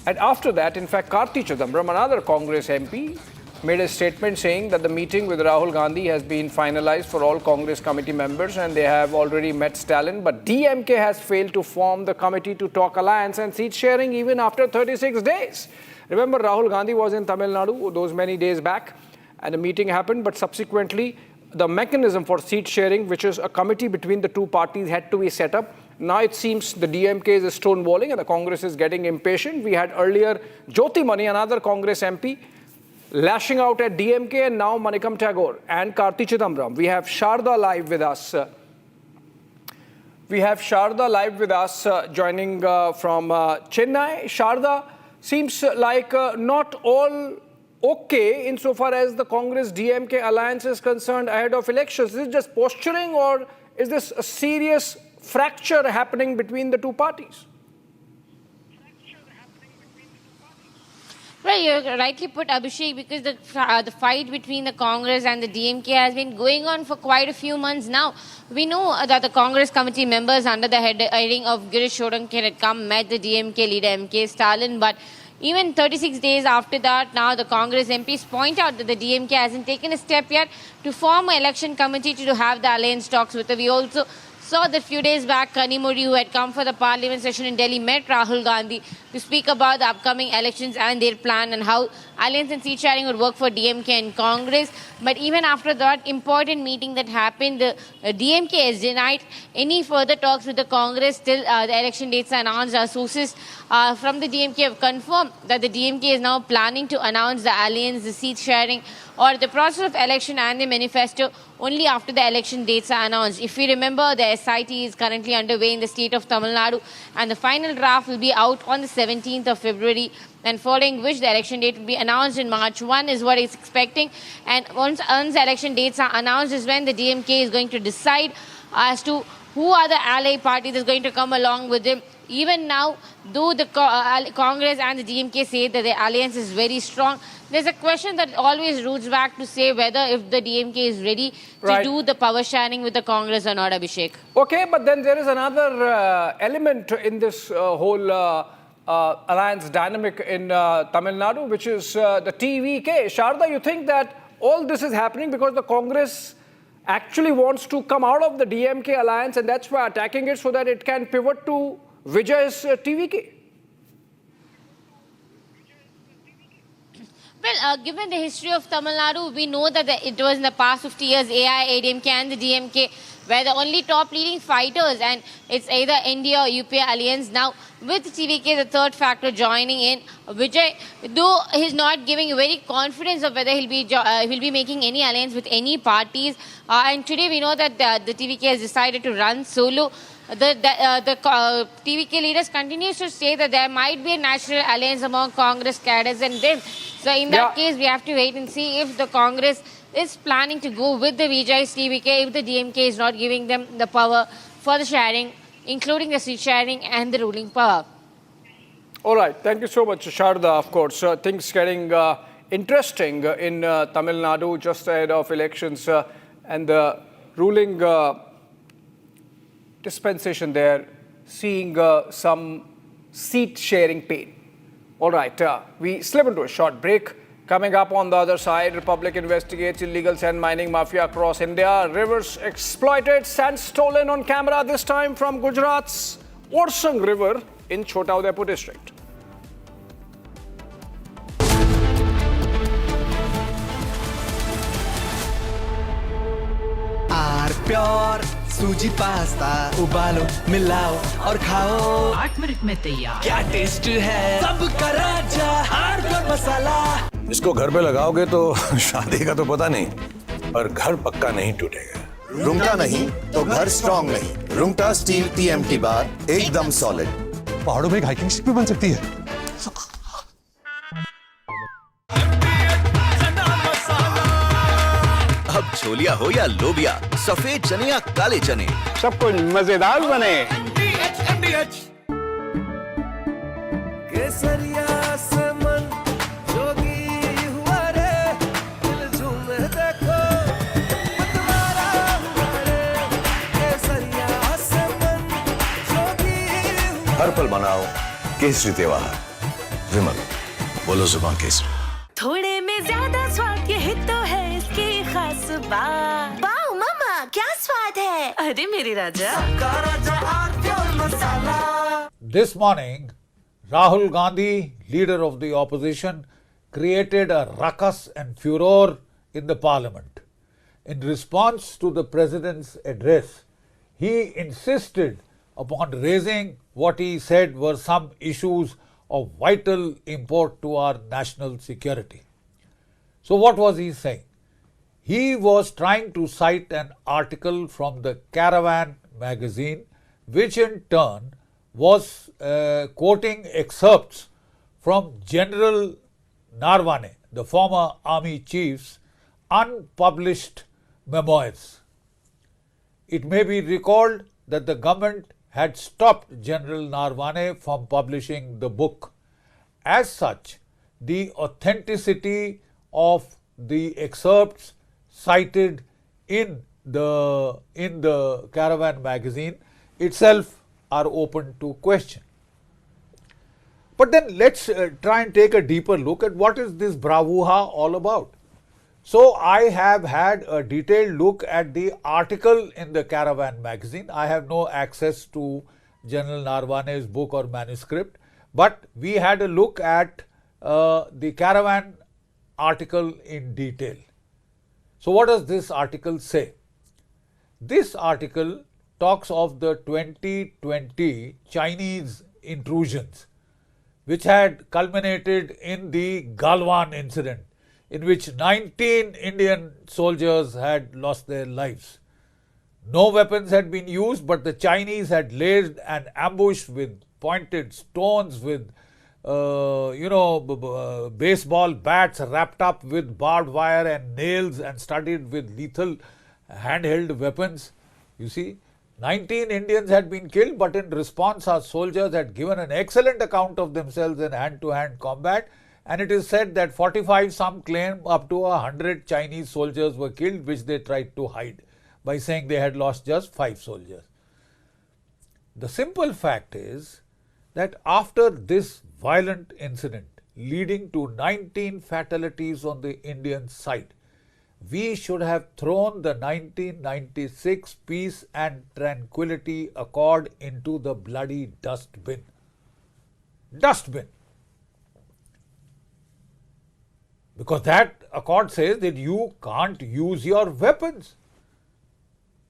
F: And after that, in fact, Karti Chidambaram, another Congress MP, made a statement saying that the meeting with Rahul Gandhi has been finalized for all Congress committee members and they have already met Stalin, but DMK has failed to form the committee to talk alliance and seat sharing even after 36 days. Remember, Rahul Gandhi was in Tamil Nadu those many days back and a meeting happened, but subsequently the mechanism for seat sharing, which is a committee between the two parties, had to be set up. Now it seems the DMK is stonewalling and the Congress is getting impatient. We had earlier Jyoti Mani, another Congress MP, lashing out at DMK, and now Manikam Tagore and Karti Chidambaram. We have Sharda live with us. Joining from Chennai. Sharda, seems like not all okay insofar as the Congress-DMK alliance is concerned ahead of elections. Is it just posturing, or is this a serious fracture happening between the two parties?
P: Right, you rightly put, Abhishek, because the fight between the Congress and the DMK has been going on for quite a few months now. We know that the Congress committee members under the heading of Girish Shodhankar had come, met the DMK leader M.K. Stalin, but even 36 days after that, now the Congress MPs point out that the DMK hasn't taken a step yet to form an election committee to have the alliance talks with her. We also saw that few days back, Kanimuri, who had come for the parliament session in Delhi, met Rahul Gandhi to speak about the upcoming elections and their plan and how alliance and seat sharing would work for DMK and Congress. But even after that important meeting that happened, the DMK has denied any further talks with the Congress till the election dates are announced. Our sources from the DMK have confirmed that the DMK is now planning to announce the alliance, the seat sharing, or the process of election and the manifesto only after the election dates are announced. If you remember, the SIT is currently underway in the state of Tamil Nadu, and the final draft will be out on the 17th of February, and following which the election date will be announced in March 1 is what it's expecting. And once the election dates are announced is when the DMK is going to decide as to who are the ally parties that's going to come along with them. Even now, though the Congress and the DMK say that the alliance is very strong, there's a question that always roots back to say whether if the DMK is ready to do the power sharing with the Congress or not, Abhishek.
F: Okay, but then there is another element in this whole alliance dynamic in Tamil Nadu, which is the TVK. Sharda, you think that all this is happening because the Congress actually wants to come out of the DMK alliance, and that's why attacking it so that it can pivot to Vijay's TVK.
P: Well, given the history of Tamil Nadu, we know that it was in the past 50 years AI, ADMK and the DMK were the only top leading fighters, and it's either India or UPA alliance. Now, with TVK, the third factor joining in, Vijay, though he's not giving very confidence of whether he'll be making any alliance with any parties, and today we know that the TVK has decided to run solo. The TVK leaders continues to say that there might be a natural alliance among Congress cadres and them. So in that case, we have to wait and see if the Congress is planning to go with the Vijay's TVK, if the DMK is not giving them the power for the sharing, including the seat sharing and the ruling power.
F: All right. Thank you so much, Sharda. Of course, things getting interesting in Tamil Nadu just ahead of elections and the ruling dispensation there, seeing some seat sharing pain. All right, we slip into a short break. Coming up on the other side, Republic investigates illegal sand mining mafia across India. Rivers exploited, sand stolen on camera, this time from Gujarat's Orsang River in Chota Udaipur district.
A: Pure सूजी pasta उबालो मिलाओ और खाओ
I: 8 minute में तैयार।
A: क्या taste है सबका राजा आर प्योर मसाला।
Q: इसको घर पे लगाओगे तो शादी का तो पता नहीं, पर घर पक्का नहीं टूटेगा।
C: रुंगटा नहीं तो घर स्ट्रॉन्ग नहीं। रुंगटा स्टील TMT बार एकदम सॉलिड।
Q: पहाड़ों में हाइकिंग शिप भी बन सकती है।
E: अब छोलिया हो या लोबिया, सफेद चने या काले चने,
Q: सब कुछ मजेदार बने।
A: केसरिया से मन जोगी हुआ रे, दिल झूमे देखो मतवारा हुआ रे। केसरिया से मन जोगी हुआ।
Q: हर पल मनाओ केसरी त्योहार। विमल, बोलो जुबान केसरी।
B: थोड़े में ज्यादा स्वाद यही तो है इसकी खास बात। वाओ मामा, क्या स्वाद है? अरे मेरे राजा।
V: This morning, Rahul Gandhi, leader of the opposition, created a ruckus and furor in the parliament. In response to the president's address, he insisted upon raising what he said were some issues of vital import to our national security. So what was he saying? He was trying to cite an article from the Caravan magazine, which in turn was quoting excerpts from General Narwane, the former army chief's unpublished memoirs. It may be recalled that the government had stopped General Narwane from publishing the book. As such, the authenticity of the excerpts cited in the Caravan magazine itself are open to question. But then let's try and take a deeper look at what is this bravura all about. So I have had a detailed look at the article in the Caravan magazine. I have no access to General Narwane's book or manuscript, but we had a look at the Caravan article in detail. So what does this article say? This article talks of the 2020 Chinese intrusions, which had culminated in the Galwan incident, in which 19 Indian soldiers had lost their lives. No weapons had been used, but the Chinese had laid an ambush with pointed stones, with baseball bats wrapped up with barbed wire and nails and studded with lethal handheld weapons. You see, 19 Indians had been killed, but in response our soldiers had given an excellent account of themselves in hand-to-hand combat, and it is said that 45, some claim up to 100 Chinese soldiers were killed, which they tried to hide by saying they had lost just 5 soldiers. The simple fact is that after this violent incident leading to 19 fatalities on the Indian side, we should have thrown the 1996 Peace and Tranquility Accord into the bloody dustbin. Dustbin. Because that accord says that you can't use your weapons.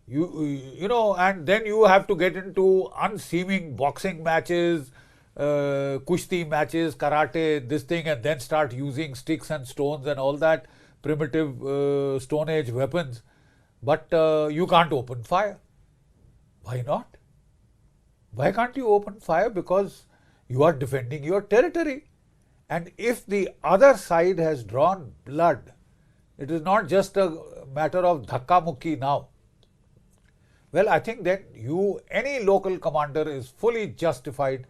V: You know, and then you have to get into unseeming boxing matches, kushti matches, karate, this thing, and then start using sticks and stones and all that primitive Stone Age weapons. But you can't open fire. Why not? Why can't you open fire? Because you are defending your territory. And if the other side has drawn blood, it is not just a matter of dhakka mukki now. Well, I think that any local commander is fully justified.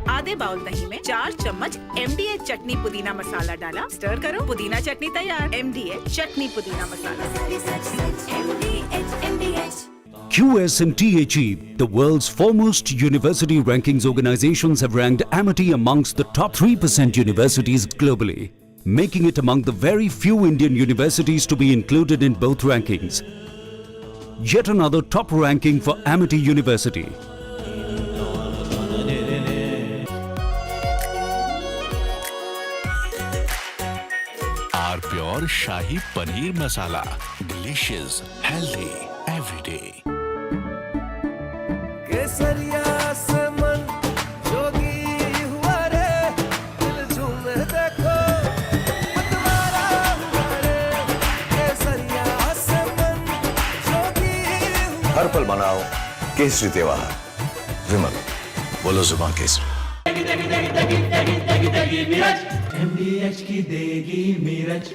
I: आधे bowl दही में 4 चम्मच MDH चटनी पुदीना मसाला डाला, stir करो, पुदीना चटनी तैयार। MDH चटनी पुदीना मसाला।
W: QS and THE, the world's foremost university rankings organizations, have ranked Amity amongst the top 3% universities globally, making it among the very few Indian universities to be included in both rankings. Yet another top ranking for Amity University.
X: R Pure Shahi Paneer Masala. Delicious, healthy, every day.
A: केसरिया से मन जोगी हुआ रे, दिल झूमे देखो मतवारा हुआ रे। केसरिया से मन जोगी हुआ।
N: हर पल मनाओ केसरी त्योहार। विमल, बोलो जुबान केसरी।
A: MDH की देगी मिर्च,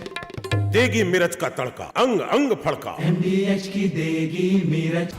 R: देगी मिर्च का तड़का, अंग अंग फड़का।
A: MDH की देगी मिर्च।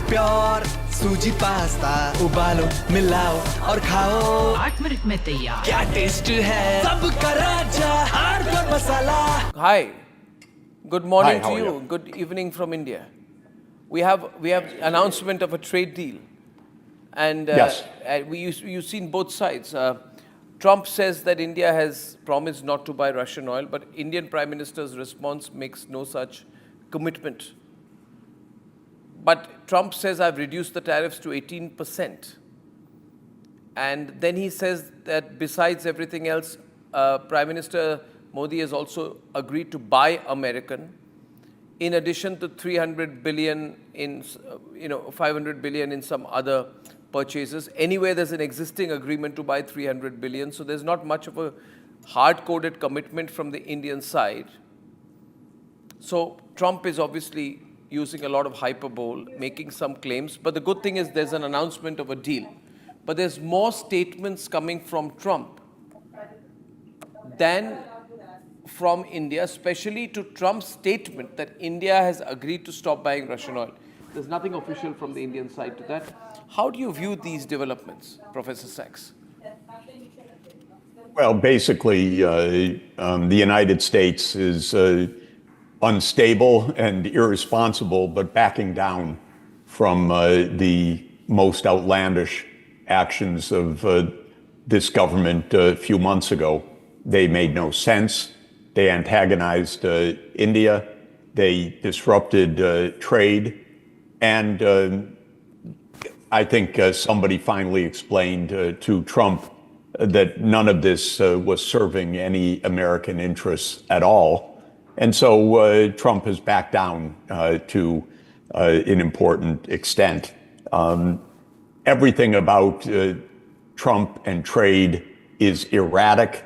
A: प्योर सूजी पास्ता उबालो मिलाओ और खाओ
I: 8 मिनट में तैयार।
A: क्या टेस्ट है सबका राजा R pure masala.
G: Hi, good morning
H: Hi, how
G: to
H: are
G: you.
H: you?
G: Good evening from India. We have announcement of a trade deal, and
H: Yes.
G: you've seen both sides. Trump says that India has promised not to buy Russian oil, but Indian Prime Minister's response makes no such commitment. But Trump says, I've reduced the tariffs to 18%. And then he says that besides everything else, Prime Minister Modi has also agreed to buy American, in addition to 300 billion in, 500 billion in some other purchases. Anyway, there's an existing agreement to buy 300 billion, so there's not much of a hard-coded commitment from the Indian side. So Trump is obviously using a lot of hyperbole, making some claims. But the good thing is there's an announcement of a deal. But there's more statements coming from Trump than from India, especially to Trump's statement that India has agreed to stop buying Russian oil. There's nothing official from the Indian side to that. How do you view these developments, Professor Sachs?
H: Well, basically, the United States is unstable and irresponsible, but backing down from the most outlandish actions of this government a few months ago. They made no sense. They antagonized India. They disrupted trade. And I think somebody finally explained to Trump that none of this was serving any American interests at all. And so Trump has backed down to an important extent. Everything about Trump and trade is erratic,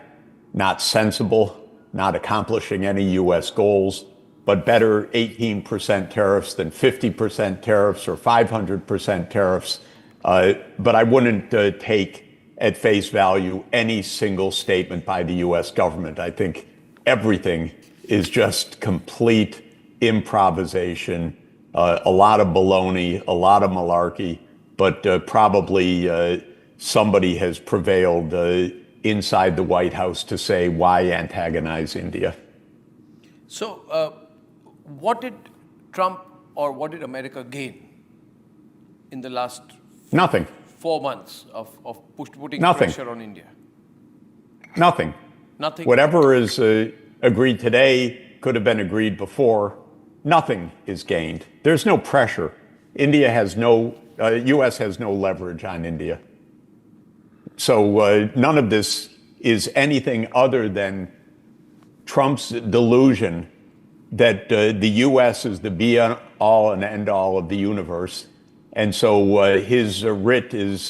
H: not sensible, not accomplishing any U.S. goals, but better 18% tariffs than 50% tariffs or 500% tariffs. But I wouldn't take at face value any single statement by the U.S. government. I think everything is just complete improvisation a lot of baloney, a lot of malarkey, but probably somebody has prevailed inside the White House to say, why antagonize India?
G: So, what did Trump or what did America gain in the last
H: Nothing.
G: 4 months of putting
H: Nothing.
G: pressure on India?
H: Nothing.
G: Nothing.
H: Whatever is agreed today could have been agreed before. Nothing is gained. There's no pressure. India has no, U.S. has no leverage on India. So none of this is anything other than Trump's delusion that the U.S. is the be-all and end-all of the universe. And so his writ is